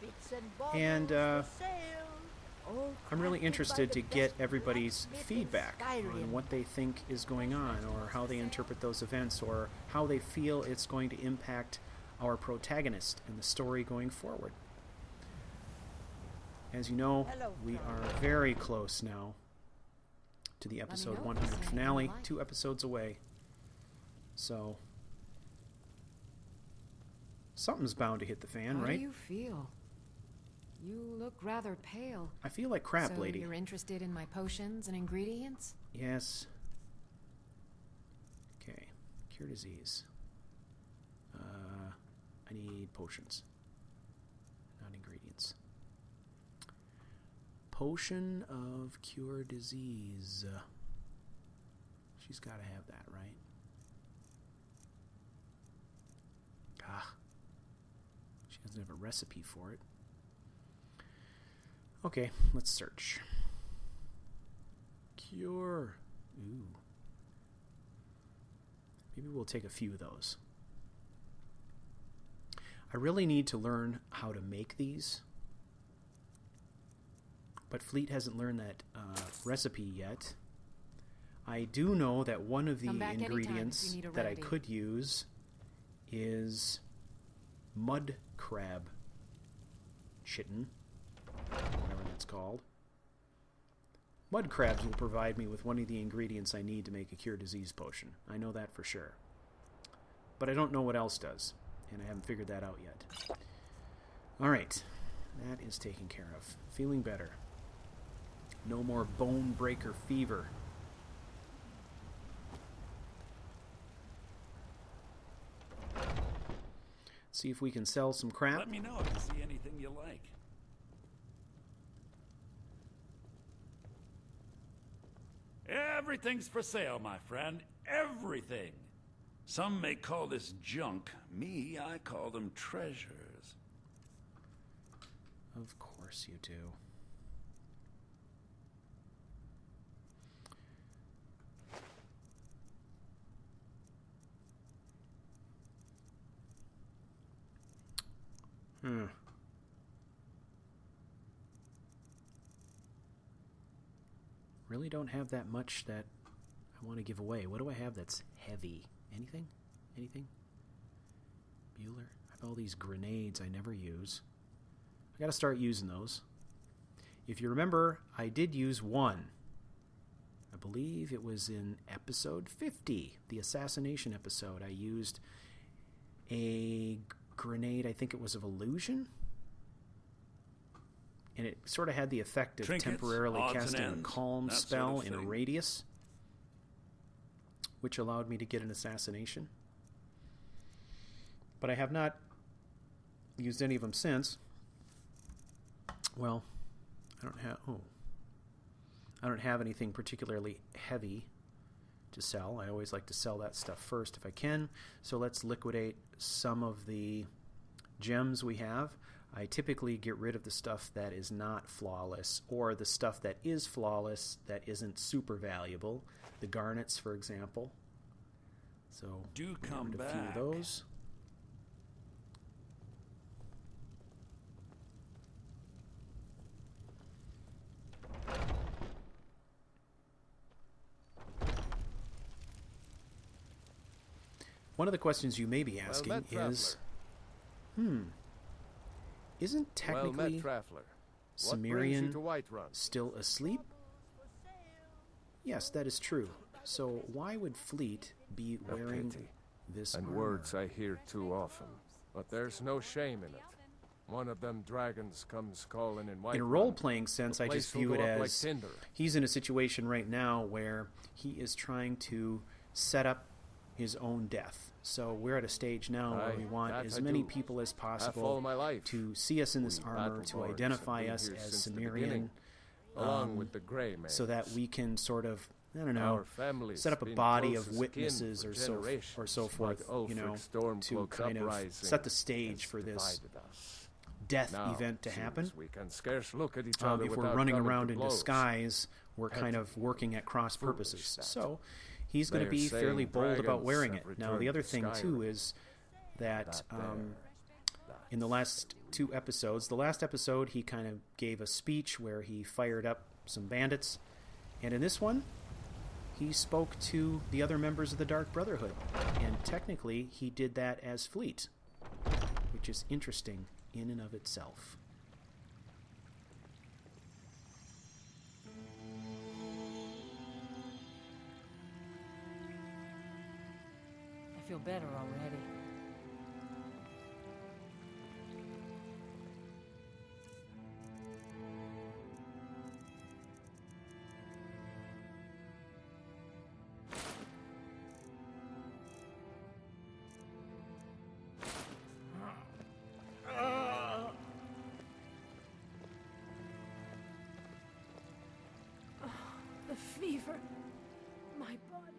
And I'm really interested to get everybody's feedback on what they think is going on, or how they interpret those events, or how they feel it's going to impact our protagonist and the story going forward. As you know, we are very close now to the episode 100 finale, 2 episodes away. So, something's bound to hit the fan, right? How do you feel? You look rather pale. I feel like crap, so lady. You're interested in my potions and ingredients? Yes. Okay. Cure disease. I need potions, not ingredients. Potion of cure disease. She's got to have that, right? She doesn't have a recipe for it. Okay, let's search. Cure. Ooh. Maybe we'll take a few of those. I really need to learn how to make these, but Fleet hasn't learned that recipe yet. I do know that one of the ingredients that I could use is mud crab chitin, whatever that's called. Mud crabs will provide me with one of the ingredients I need to make a cure disease potion. I know that for sure. But I don't know what else does, and I haven't figured that out yet. Alright, that is taken care of. Feeling better. No more bone breaker fever. See if we can sell some crap. Let me know if you see anything you like. Everything's for sale, my friend. Everything. Some may call this junk. Me, I call them treasures. Of course you do. Really don't have that much that I want to give away. What do I have that's heavy? Anything? Anything? Bueller? I have all these grenades I never use. I gotta start using those. If you remember, I did use one. I believe it was in episode 50, the assassination episode. I used a grenade, I think it was of illusion. And it sort of had the effect of temporarily casting a calm spell in a radius, which allowed me to get an assassination. But I have not used any of them since. Well, I don't have anything particularly heavy to sell. I always like to sell that stuff first if I can. So let's liquidate some of the gems we have. I typically get rid of the stuff that is not flawless, or the stuff that is flawless that isn't super valuable. The garnets, for example. So do come get rid of back. a few of those. One of the questions you may be asking is, isn't technically Cimmerian still asleep? Yes, that is true. So why would Fleet be wearing this armor? Words I hear too often, but there's no shame in it. One of them dragons comes calling in Whiterun. In a role-playing sense, I just view it as he's in a situation right now where he is trying to set up his own death. So we're at a stage now where we want as many people as possible to see us in this armor, to identify us as Cimmerian, along with the Grey Man, so that we can sort of, I don't know, set up a body of witnesses or so forth, you know, to kind of set the stage for this death event to happen. We can scarce look at each other if we're without running coming around to in blows. disguise, we're kind of working at cross purposes. So he's going to They are be fairly saying bold about wearing it. dragons Now, have the other returned thing, to too, Skyrim. is that in the last two episodes, the last episode, he kind of gave a speech where he fired up some bandits. And in this one, he spoke to the other members of the Dark Brotherhood. And technically, he did that as Fleet, which is interesting in and of itself. I feel better already. The fever. My body.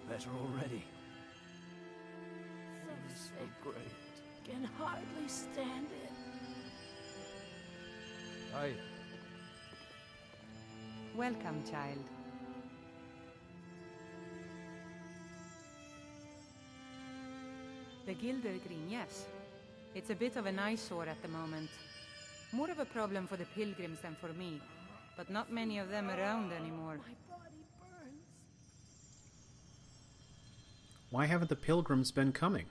Better already. So great. Can hardly stand it. Aye. Welcome, child. The Gildergreen, yes. It's a bit of an eyesore at the moment. More of a problem for the pilgrims than for me, but not many of them around anymore. Why haven't the pilgrims been coming?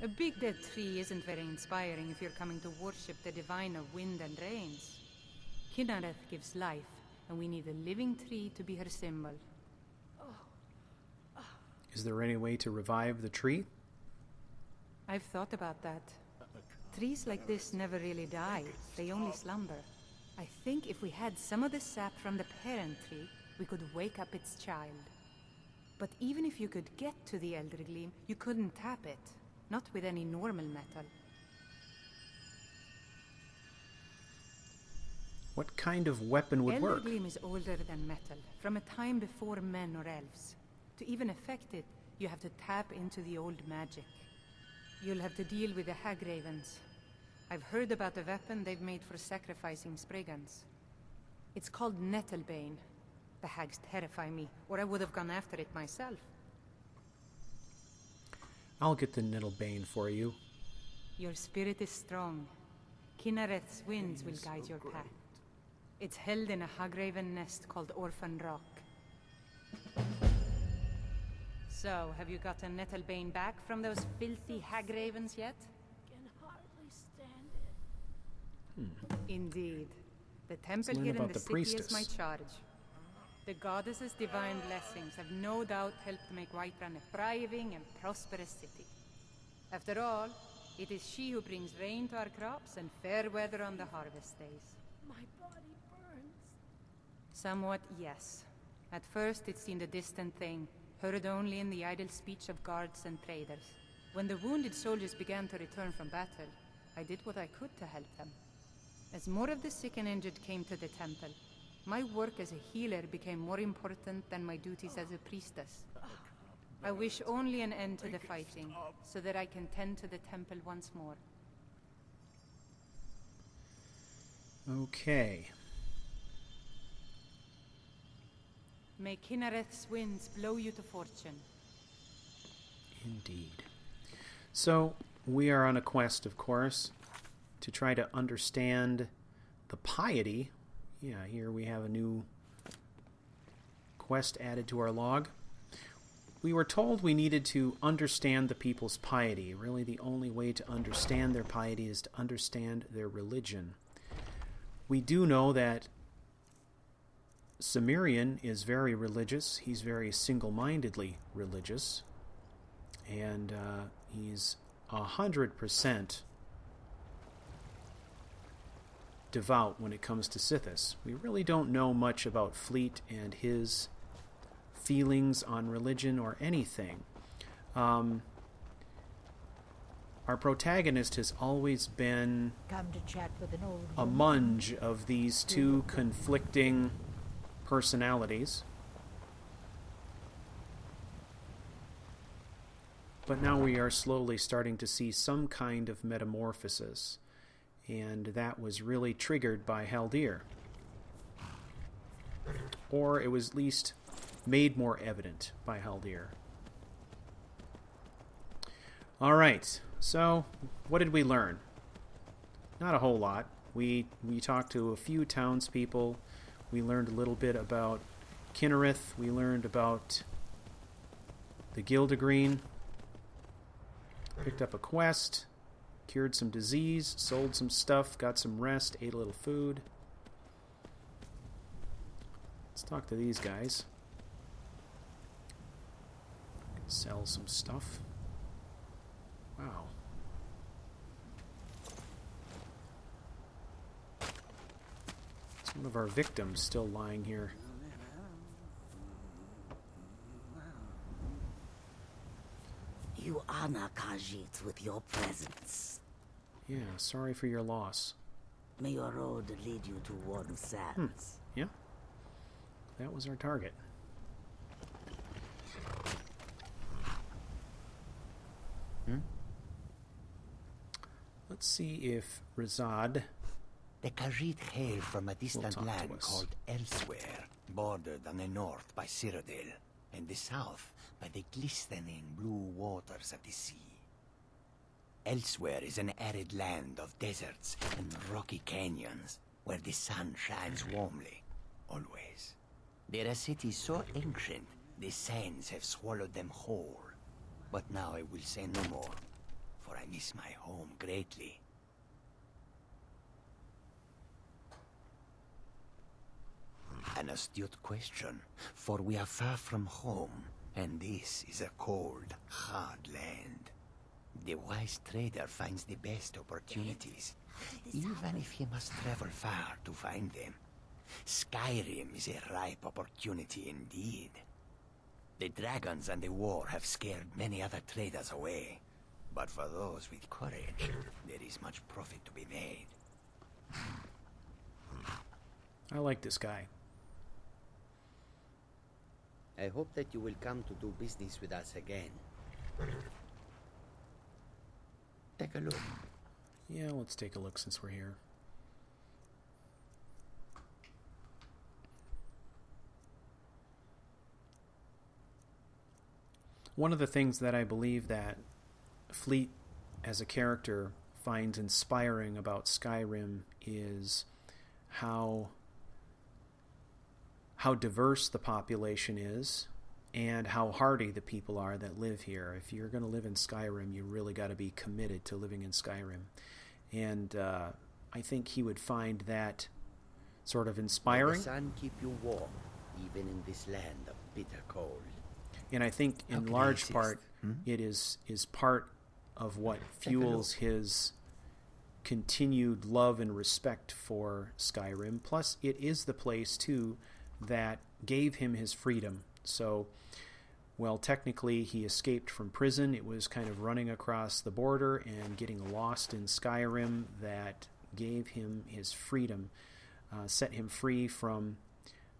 A big dead tree isn't very inspiring if you're coming to worship the divine of wind and rains. Kinareth gives life, and we need a living tree to be her symbol. Is there any way to revive the tree? I've thought about that. Trees like this never really die, they only slumber. I think if we had some of the sap from the parent tree, we could wake up its child. But even if you could get to the Elder Gleam, you couldn't tap it. Not with any normal metal. What kind of weapon would Elder work? Gleam is older than metal, from a time before men or elves. To even affect it, you have to tap into the old magic. You'll have to deal with the Hag Ravens. I've heard about the weapon they've made for sacrificing Spriggans. It's called Nettlebane. The hags terrify me, or I would have gone after it myself. I'll get the Nettlebane for you. Your spirit is strong. Kinareth's winds will guide your path. It's held in a Hagraven nest called Orphan Rock. So, have you gotten Nettlebane back from those filthy hag ravens yet? Can hardly stand it. Indeed. The temple learn here in about the the city is priestess. my charge. The goddess's divine blessings have no doubt helped make Whiterun a thriving and prosperous city. After all, it is she who brings rain to our crops and fair weather on the harvest days. My body burns. Somewhat, yes. At first it seemed a distant thing, heard only in the idle speech of guards and traders. When the wounded soldiers began to return from battle, I did what I could to help them. As more of the sick and injured came to the temple, my work as a healer became more important than my duties as a priestess. I wish only an end to the fighting, so that I can tend to the temple once more. Okay. May Kinnereth's winds blow you to fortune. Indeed. So, we are on a quest, of course, to try to understand the piety. Yeah, here we have a new quest added to our log. We were told we needed to understand the people's piety. Really, the only way to understand their piety is to understand their religion. We do know that Cimmerian is very religious. He's very single-mindedly religious. And he's 100% devout when it comes to Sithis. We really don't know much about Fleet and his feelings on religion or anything. Our protagonist has always been Come to chat with an old a munge of these two conflicting personalities. But now we are slowly starting to see some kind of metamorphosis, and that was really triggered by Haldir. Or it was at least made more evident by Haldir. Alright, so what did we learn? Not a whole lot. We talked to a few townspeople. We learned a little bit about Kinnereth. We learned about the Gildegreen. Picked up a quest. Cured some disease. Sold some stuff. Got some rest. Ate a little food. Let's talk to these guys. Sell some stuff. Wow. Some of our victims still lying here. You honor Khajiit with your presence. Yeah, sorry for your loss. May your road lead you to warm sands. Yeah. That was our target. Let's see if Rizad... The Khajiit hail from a distant land called Elsewhere, bordered on the north by Cyrodiil, and the south by the glistening blue waters of the sea. Elsewhere is an arid land of deserts and rocky canyons, where the sun shines warmly, always. They're a city so ancient, the sands have swallowed them whole. But now I will say no more, for I miss my home greatly. An astute question, for we are far from home, and this is a cold, hard land. The wise trader finds the best opportunities, even if he must travel far to find them. Skyrim is a ripe opportunity indeed. The dragons and the war have scared many other traders away, but for those with courage, there is much profit to be made. I like this guy. I hope that you will come to do business with us again. Take a look. Yeah, let's take a look since we're here. One of the things that I believe that Fleet as a character finds inspiring about Skyrim is how diverse the population is, and how hardy the people are that live here. If you're going to live in Skyrim, you really got to be committed to living in Skyrim. And I think he would find that sort of inspiring. May the sun keep you warm, even in this land of bitter cold. And I think in large part, it is part of what fuels his continued love and respect for Skyrim. Plus, it is the place, too, that gave him his freedom. So, well, technically, he escaped from prison. It was kind of running across the border and getting lost in Skyrim that gave him his freedom, set him free from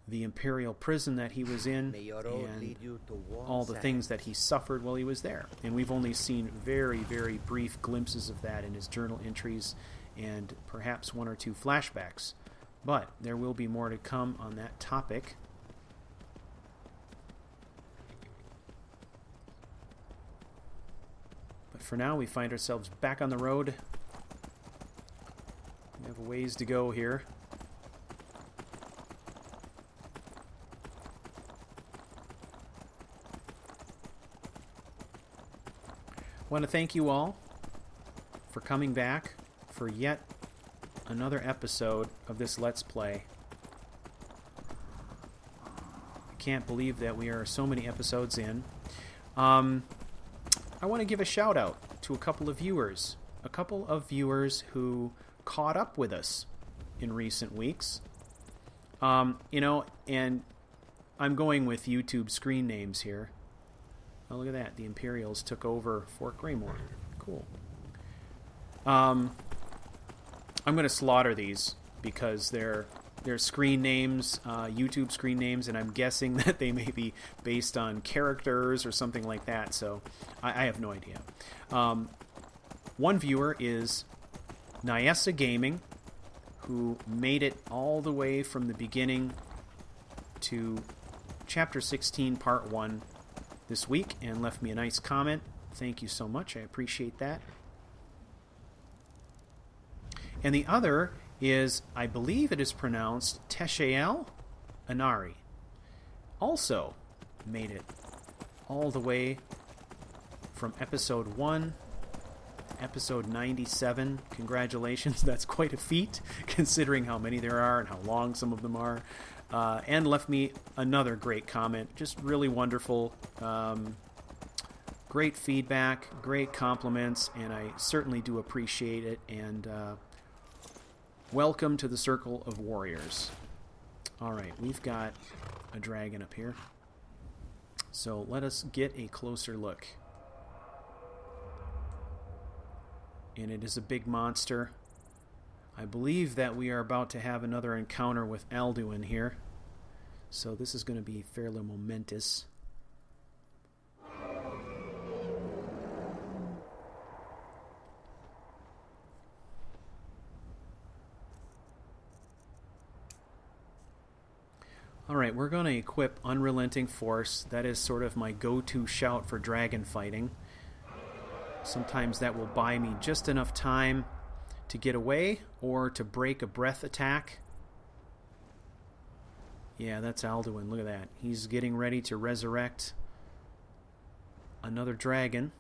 the imperial prison that he was in, and all the things that he suffered while he was there. And we've only seen very, very brief glimpses of that in his journal entries and perhaps one or two flashbacks. But there will be more to come on that topic. But for now, we find ourselves back on the road. We have a ways to go here. I want to thank you all for coming back for yet another episode of this Let's Play. I can't believe that we are so many episodes in. I want to give a shout out to a couple of viewers. A couple of viewers who caught up with us in recent weeks. You know, and I'm going with YouTube screen names here. Oh, look at that. The Imperials took over Fort Greymore. Cool. I'm going to slaughter these because they're screen names, YouTube screen names, and I'm guessing that they may be based on characters or something like that, so I have no idea. One viewer is Nyessa Gaming, who made it all the way from the beginning to Chapter 16, Part 1, this week and left me a nice comment. Thank you so much. I appreciate that. And the other is, I believe it is pronounced Teshael Anari. Also made it all the way from episode 1 to episode 97. Congratulations. That's quite a feat considering how many there are and how long some of them are. And left me another great comment. Just really wonderful. Great feedback, great compliments, and I certainly do appreciate it. And welcome to the Circle of Warriors. Alright, we've got a dragon up here. So let us get a closer look. And it is a big monster. I believe that we are about to have another encounter with Alduin here. So this is going to be fairly momentous. Alright, we're going to equip Unrelenting Force. That is sort of my go-to shout for dragon fighting. Sometimes that will buy me just enough time to get away or to break a breath attack. Yeah, that's Alduin. Look at that. He's getting ready to resurrect another dragon.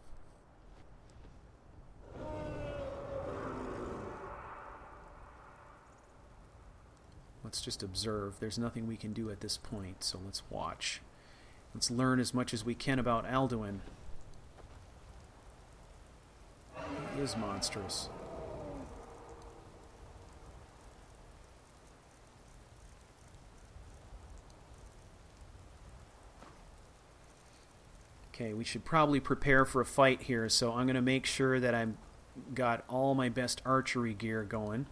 Let's just observe. There's nothing we can do at this point, so let's watch. Let's learn as much as we can about Alduin. He is monstrous. Okay, we should probably prepare for a fight here, so I'm going to make sure that I've got all my best archery gear going.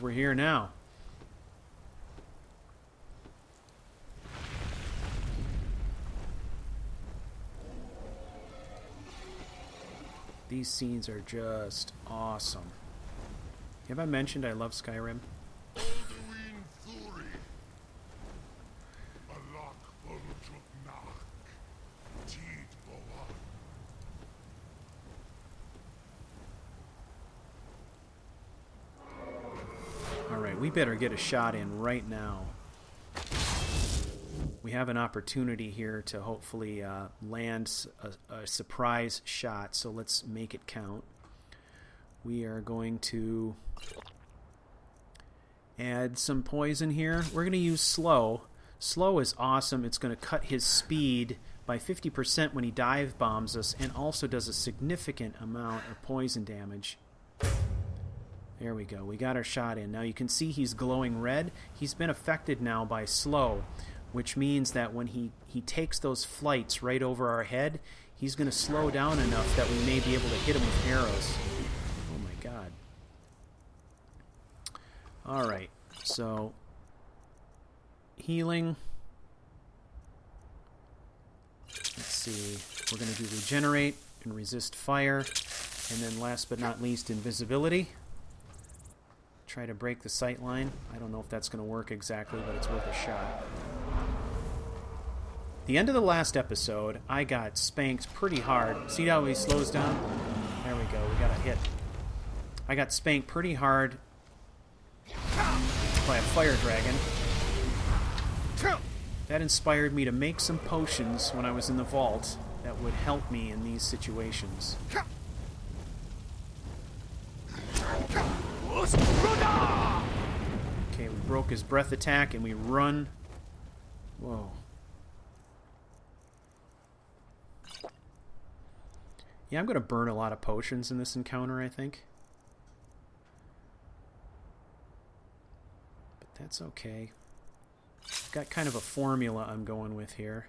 We're here now. These scenes are just awesome. Have I mentioned I love Skyrim? we better get a shot in right now. We have an opportunity here to hopefully land a surprise shot, so let's make it count. We are going to add some poison here. We're going to use slow. Slow is awesome. It's going to cut his speed by 50% when he dive bombs us, and also does a significant amount of poison damage. There we go. We got our shot in. Now you can see he's glowing red. He's been affected now by slow, which means that when he takes those flights right over our head, he's going to slow down enough that we may be able to hit him with arrows. Oh my god. Alright, so healing. Let's see. We're going to do regenerate and resist fire. And then last but not least, invisibility. Try to break the sight line. I don't know if that's going to work exactly, but it's worth a shot. The end of the last episode, I got spanked pretty hard. See how he slows down? There we go. We got a hit. I got spanked pretty hard by a fire dragon. That inspired me to make some potions when I was in the vault that would help me in these situations. Okay, we broke his breath attack and we run. Whoa. Yeah, I'm going to burn a lot of potions in this encounter, I think. But that's okay. I've got kind of a formula I'm going with here.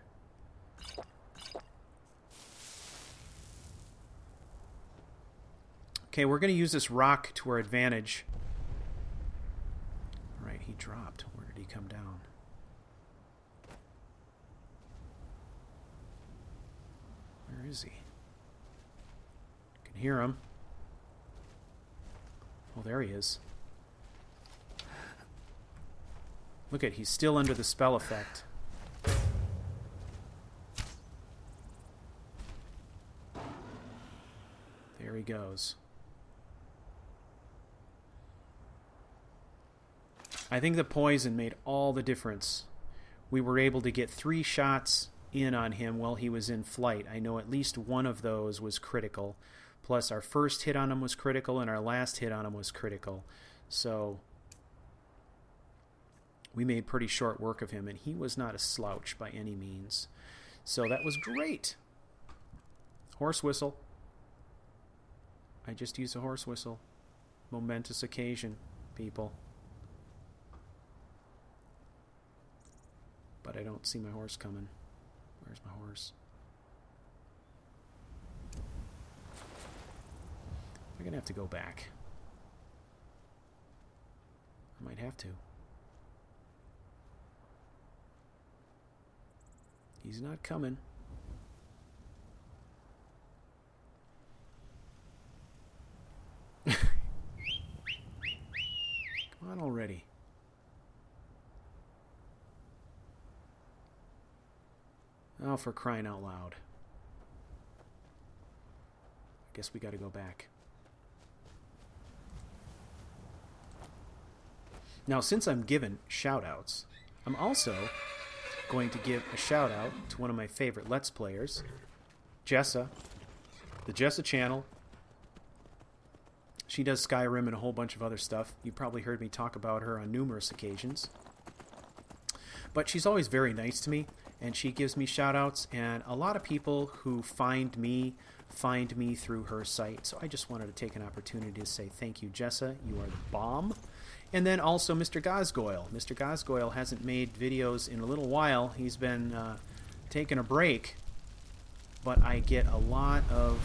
Okay, we're going to use this rock to our advantage. Alright, he dropped. Where did he come down? Where is he? I can hear him. Oh, there he is. Look at, he's still under the spell effect. There he goes. I think the poison made all the difference. We were able to get 3 shots in on him while he was in flight. I know at least one of those was critical. Plus our first hit on him was critical and our last hit on him was critical. So we made pretty short work of him, and he was not a slouch by any means. So that was great. Horse whistle. I just used a horse whistle. Momentous occasion, people. But I don't see my horse coming. Where's my horse? I'm going to have to go back. I might have to. He's not coming. Come on already. Oh, for crying out loud. I guess we got to go back. Now, since I'm given shout-outs, I'm also going to give a shout-out to one of my favorite Let's Players, Jessa, the Jessa channel. She does Skyrim and a whole bunch of other stuff. You probably heard me talk about her on numerous occasions. But she's always very nice to me, and she gives me shout-outs, and a lot of people who find me through her site. So I just wanted to take an opportunity to say thank you, Jessa. You are the bomb. And then also Mr. Gosgoyle. Mr. Gosgoyle hasn't made videos in a little while. He's been taking a break, but I get a lot of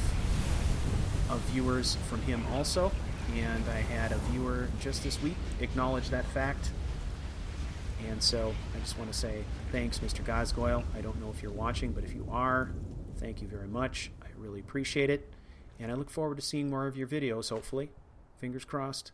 viewers from him also, and I had a viewer just this week acknowledge that fact. And so I just want to say thanks, Mr. Gosgoyle. I don't know if you're watching, but if you are, thank you very much. I really appreciate it, and I look forward to seeing more of your videos, hopefully. Fingers crossed.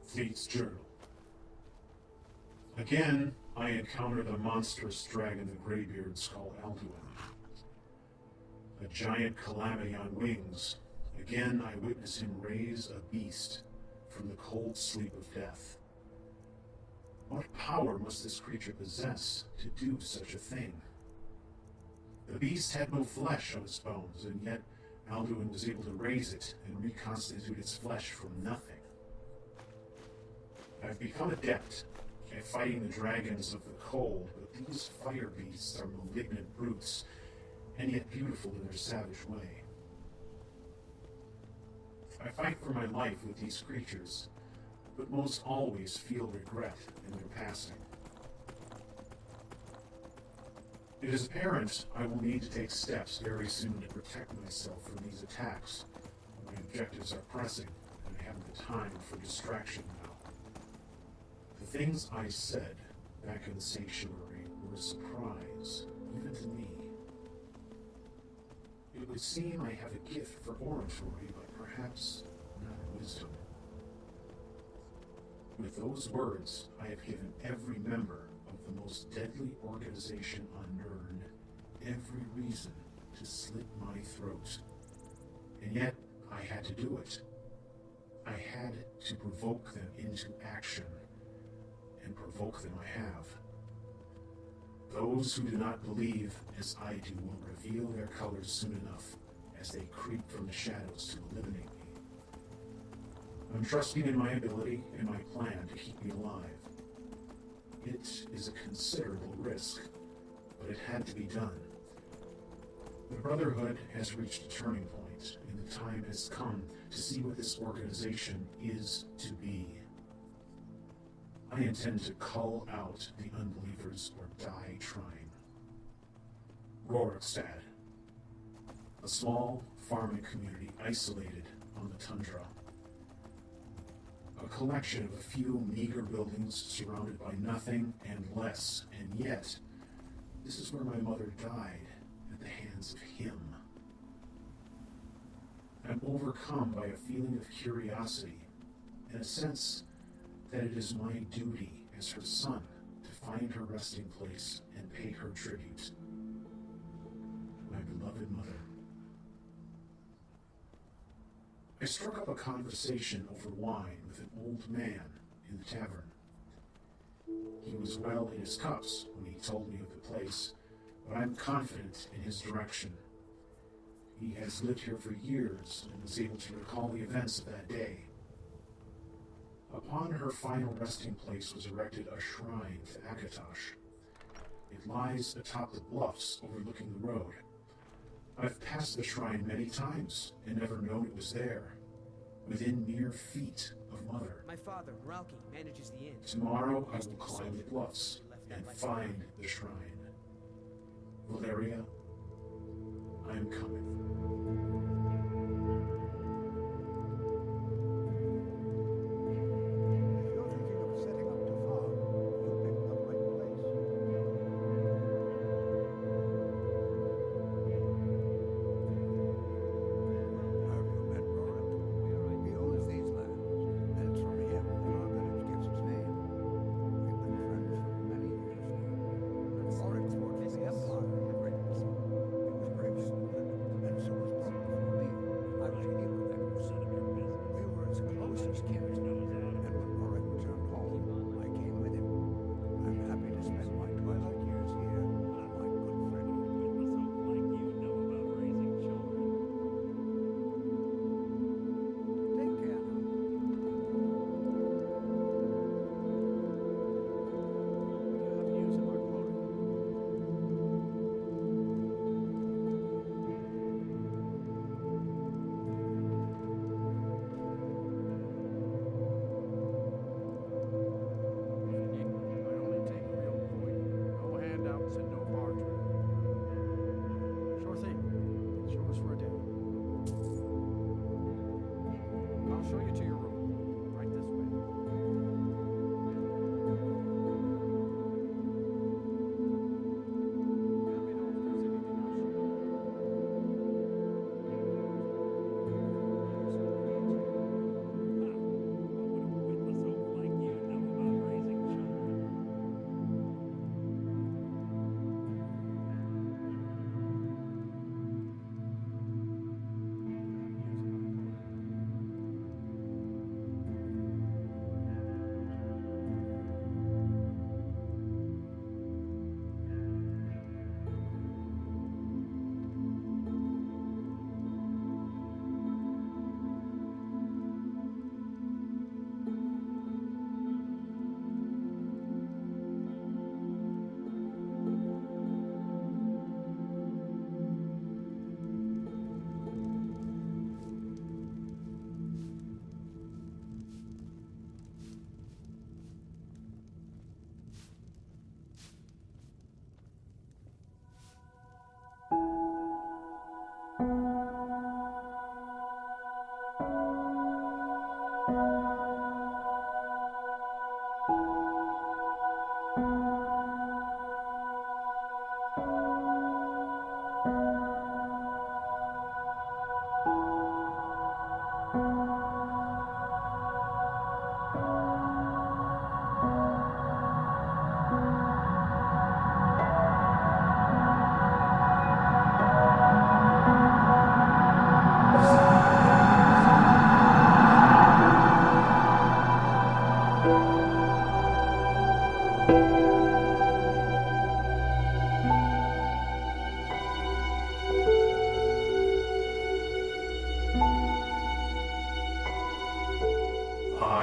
Fleet's Journal. Again, I encounter the monstrous dragon the Greybeards call Alduin. A giant calamity on wings. Again, I witness him raise a beast from the cold sleep of death. What power must this creature possess to do such a thing? The beast had no flesh on its bones, and yet Alduin was able to raise it and reconstitute its flesh from nothing. I've become adept at fighting the dragons of the cold, but these fire beasts are malignant brutes, and yet beautiful in their savage way. I fight for my life with these creatures, but most always feel regret in their passing. It is apparent I will need to take steps very soon to protect myself from these attacks. My objectives are pressing, and I haven't the time for distraction now. The things I said back in the sanctuary were a surprise, even to me. It would seem I have a gift for oratory, but perhaps not wisdom. With those words, I have given every member of the most deadly organization on Nirn every reason to slit my throat. And yet, I had to do it. I had to provoke them into action, and provoke them I have. Those who do not believe as I do will reveal their colors soon enough as they creep from the shadows to eliminate me. I'm trusting in my ability and my plan to keep me alive. It is a considerable risk, but it had to be done. The Brotherhood has reached a turning point, and the time has come to see what this organization is to be. I intend to cull out the unbelievers or die trying. Rorikstad, a small farming community isolated on the tundra. A collection of a few meager buildings surrounded by nothing and less, and yet, this is where my mother died at the hands of him. I'm overcome by a feeling of curiosity and a sense that it is my duty as her son to find her resting place and pay her tribute. My beloved mother. I struck up a conversation over wine with an old man in the tavern. He was well in his cups when he told me of the place, but I'm confident in his direction. He has lived here for years and was able to recall the events of that day. Upon her final resting place was erected a shrine to Akatosh. It lies atop the bluffs overlooking the road. I've passed the shrine many times and never known it was there, within mere feet of Mother. My father, Ralki, manages the inn. Tomorrow I will climb the bluffs and find the shrine. Valeria, I am coming.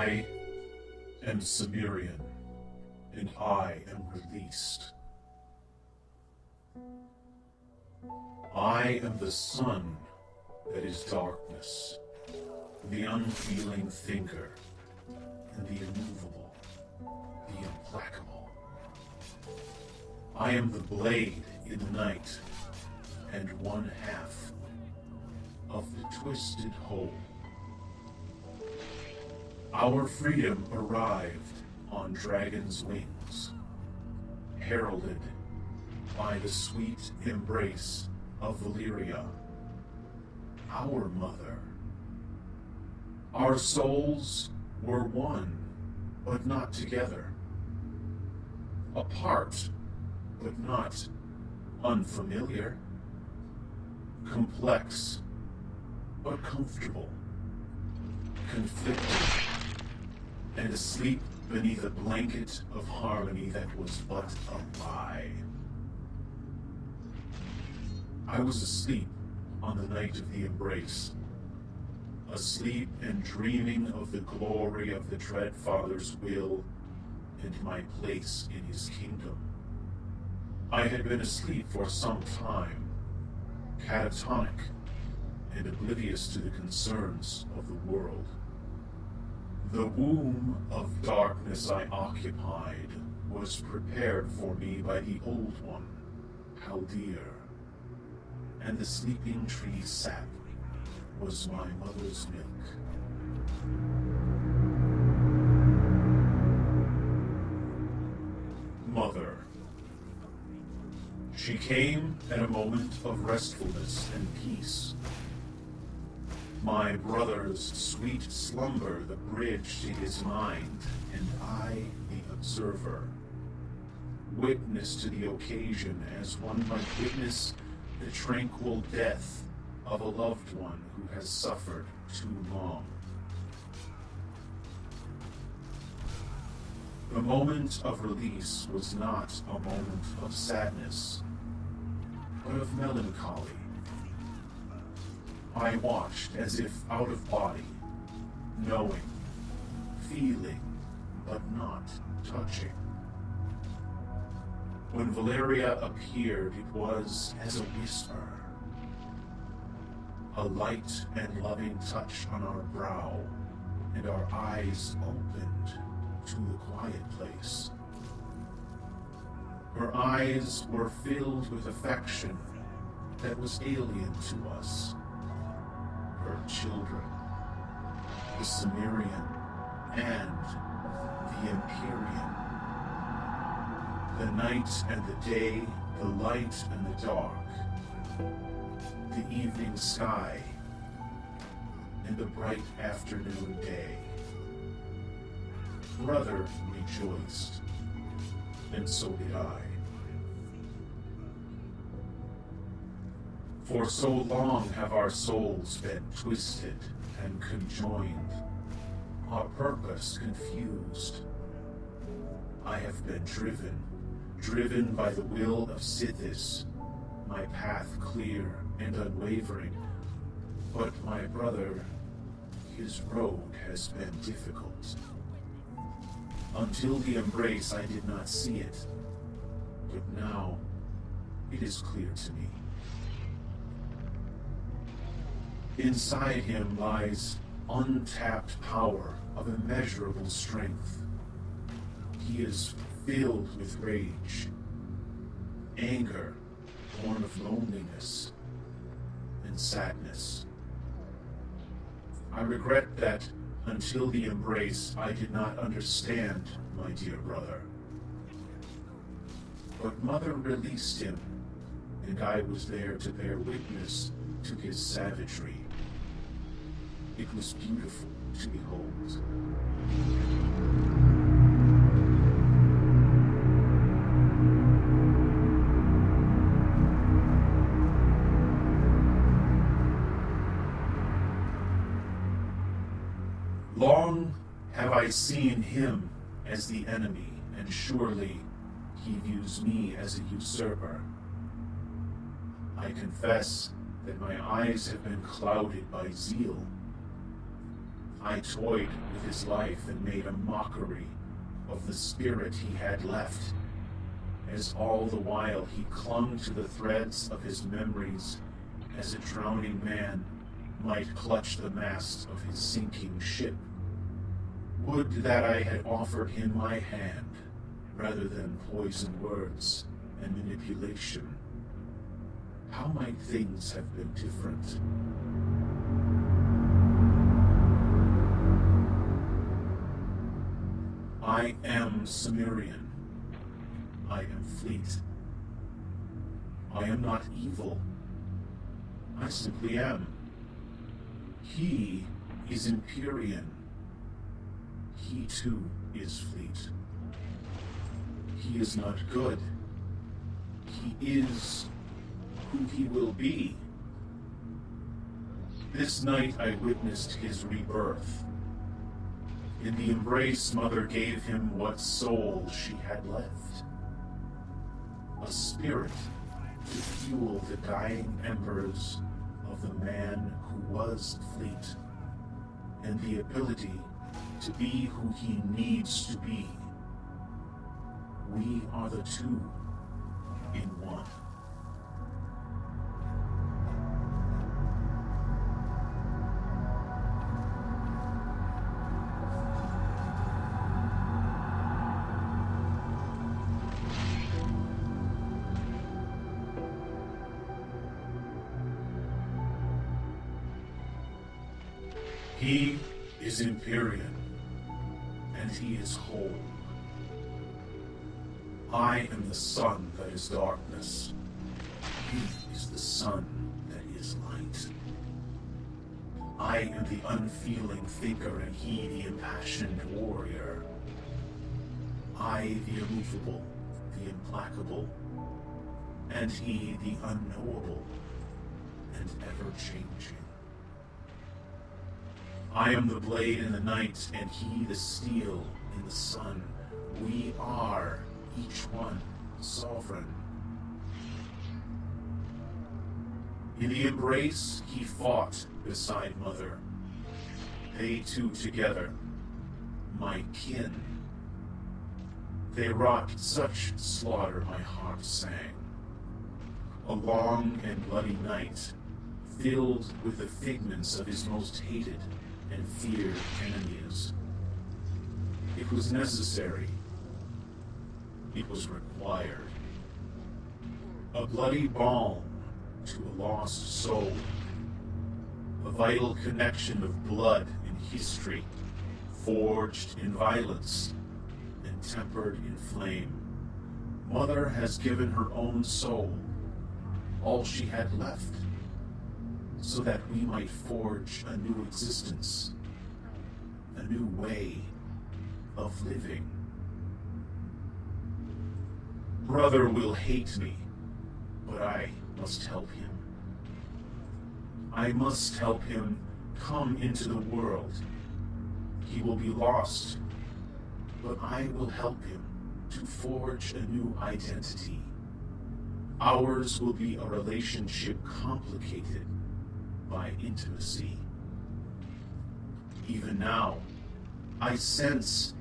I am Cimmerian, and I am released. I am the sun that is darkness, the unfeeling thinker, and the immovable, the implacable. I am the blade in the night, and one half of the twisted whole. Our freedom arrived on dragon's wings, heralded by the sweet embrace of Valyria, our mother. Our souls were one, but not together. Apart, but not unfamiliar. Complex, but comfortable. Conflicted, and asleep beneath a blanket of harmony that was but a lie. I was asleep on the night of the embrace, asleep and dreaming of the glory of the Dread Father's will and my place in his kingdom. I had been asleep for some time, catatonic and oblivious to the concerns of the world. The womb of darkness I occupied was prepared for me by the Old One, Haldir, and the sleeping tree sap was my mother's milk. Mother. She came at a moment of restfulness and peace. My brother's sweet slumber the bridge to his mind, and I the observer. Witness to the occasion as one might witness the tranquil death of a loved one who has suffered too long. The moment of release was not a moment of sadness, but of melancholy. I watched as if out of body, knowing, feeling, but not touching. When Valeria appeared, it was as a whisper, a light and loving touch on our brow, and our eyes opened to the quiet place. Her eyes were filled with affection that was alien to us. Her children, the Cimmerian and the Empyrean. The night and the day, the light and the dark, the evening sky, and the bright afternoon day. Brother rejoiced, and so did I. For so long have our souls been twisted and conjoined, our purpose confused. I have been driven by the will of Sithis, my path clear and unwavering. But my brother, his road has been difficult. Until the embrace, I did not see it, but now it is clear to me. Inside him lies untapped power of immeasurable strength. He is filled with rage, anger born of loneliness, and sadness. I regret that until the embrace I did not understand my dear brother. But Mother released him, and I was there to bear witness to his savagery. It was beautiful to behold. Long have I seen him as the enemy, and surely he views me as a usurper. I confess that my eyes have been clouded by zeal. I toyed with his life and made a mockery of the spirit he had left, as all the while he clung to the threads of his memories as a drowning man might clutch the mast of his sinking ship. Would that I had offered him my hand, rather than poisoned words and manipulation. How might things have been different? I am Cimmerian. I am Fleet. I am not evil. I simply am. He is Empyrean. He too is Fleet. He is not good. He is who he will be. This night I witnessed his rebirth. In the embrace, Mother gave him what soul she had left. A spirit to fuel the dying embers of the man who was Fleet, and the ability to be who he needs to be. We are the two in one. He is Empyrean, and he is whole. I am the sun that is darkness. He is the sun that is light. I am the unfeeling thinker, and he the impassioned warrior. I the immovable, the implacable, and he the unknowable and ever-changing. I am the blade in the night, and he the steel in the sun. We are, each one, sovereign. In the embrace, he fought beside Mother. They two together, my kin. They wrought such slaughter my heart sang. A long and bloody night, filled with the figments of his most hated and feared enemies. It was necessary. It was required. A bloody balm to a lost soul. A vital connection of blood and history, forged in violence and tempered in flame. Mother has given her own soul, all she had left, so that we might forge a new existence, a new way of living. Brother will hate me, but I must help him. I must help him come into the world. He will be lost, but I will help him to forge a new identity. Ours will be a relationship complicated by intimacy. Even now, I sense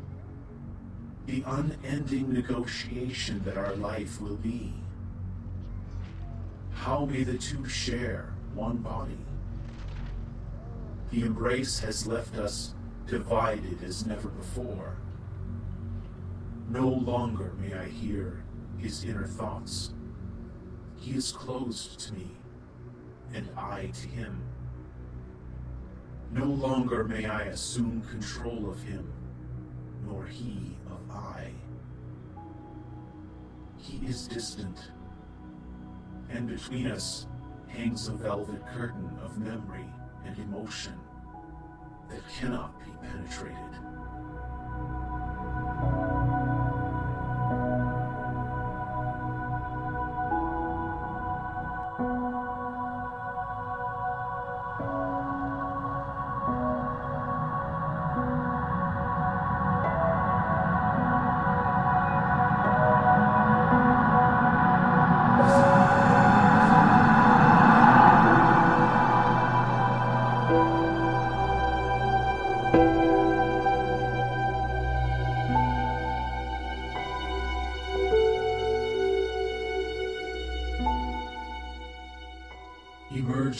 the unending negotiation that our life will be. How may the two share one body? The embrace has left us divided as never before. No longer may I hear his inner thoughts. He is closed to me, and I to him. No longer may I assume control of him, nor he of I. He is distant, and between us hangs a velvet curtain of memory and emotion that cannot be penetrated.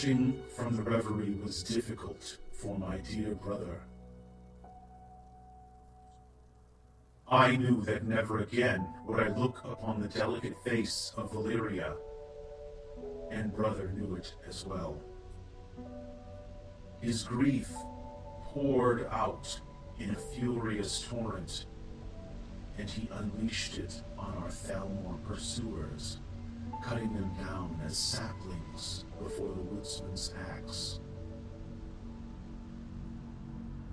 Emerging from the reverie was difficult for my dear brother. I knew that never again would I look upon the delicate face of Valeria, and brother knew it as well. His grief poured out in a furious torrent, and he unleashed it on our Thalmor pursuers, cutting them down as saplings before the woodsman's axe.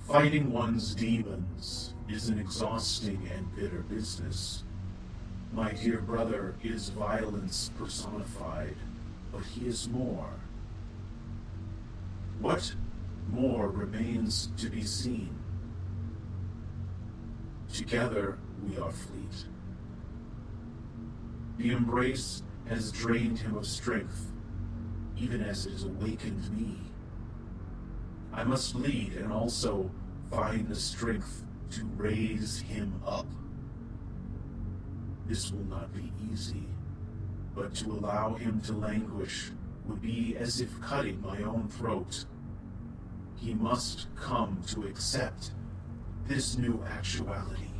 Fighting one's demons is an exhausting and bitter business. My dear brother is violence personified, but he is more. What more remains to be seen? Together we are fleet. The embrace has drained him of strength, even as it has awakened me. I must lead and also find the strength to raise him up. This will not be easy, but to allow him to languish would be as if cutting my own throat. He must come to accept this new actuality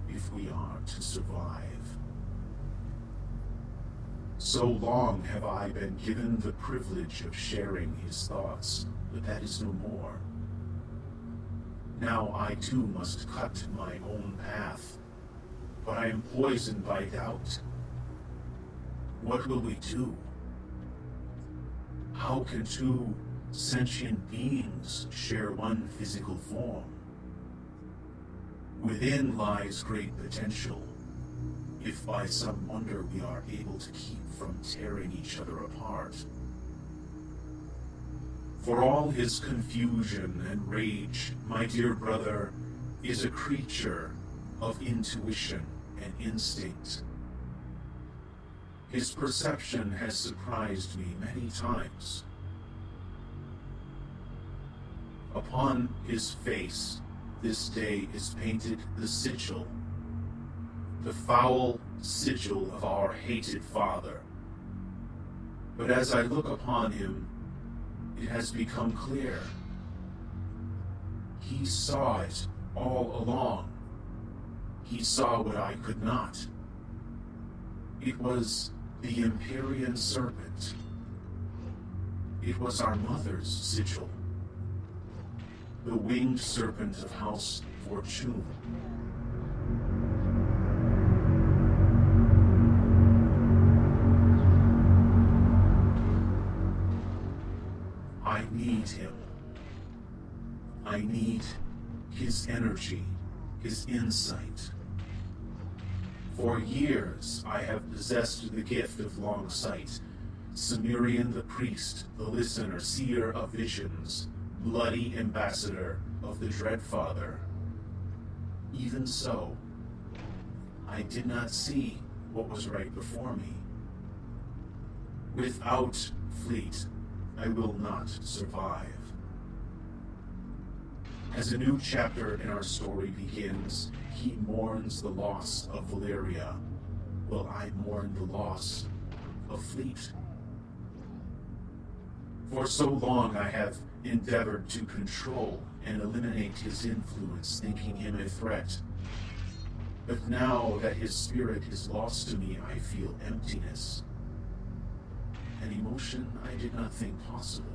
if we are to survive. So long have I been given the privilege of sharing his thoughts, but that is no more. Now I too must cut my own path, but I am poisoned by doubt. What will we do? How can two sentient beings share one physical form? Within lies great potential, if by some wonder we are able to keep from tearing each other apart. For all his confusion and rage, my dear brother is a creature of intuition and instinct. His perception has surprised me many times. Upon his face, this day is painted the sigil, the foul sigil of our hated father. But as I look upon him, it has become clear. He saw it all along. He saw what I could not. It was the Empyrean serpent. It was our mother's sigil. The winged serpent of House Fortune. I need him. I need his energy, his insight. For years I have possessed the gift of long sight. Cimmerian the priest, the listener, seer of visions, bloody ambassador of the Dreadfather. Even so, I did not see what was right before me. Without Fleet, I will not survive. As a new chapter in our story begins, he mourns the loss of Valeria, while I mourn the loss of Fleet. For so long I have endeavored to control and eliminate his influence, thinking him a threat. But now that his spirit is lost to me, I feel emptiness. An emotion I did not think possible.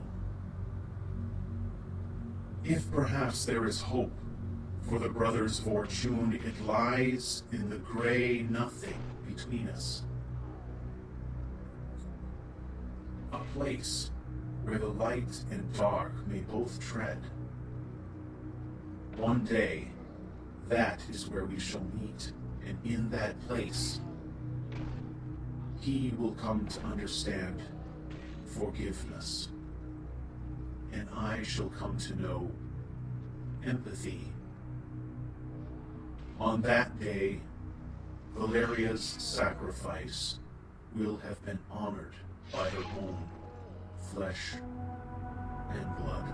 If perhaps there is hope for the brothers Fortune, it lies in the gray nothing between us. A place where the light and dark may both tread. One day, that is where we shall meet, and in that place, he will come to understand forgiveness, and I shall come to know empathy. On that day, Valeria's sacrifice will have been honored by her own flesh and blood.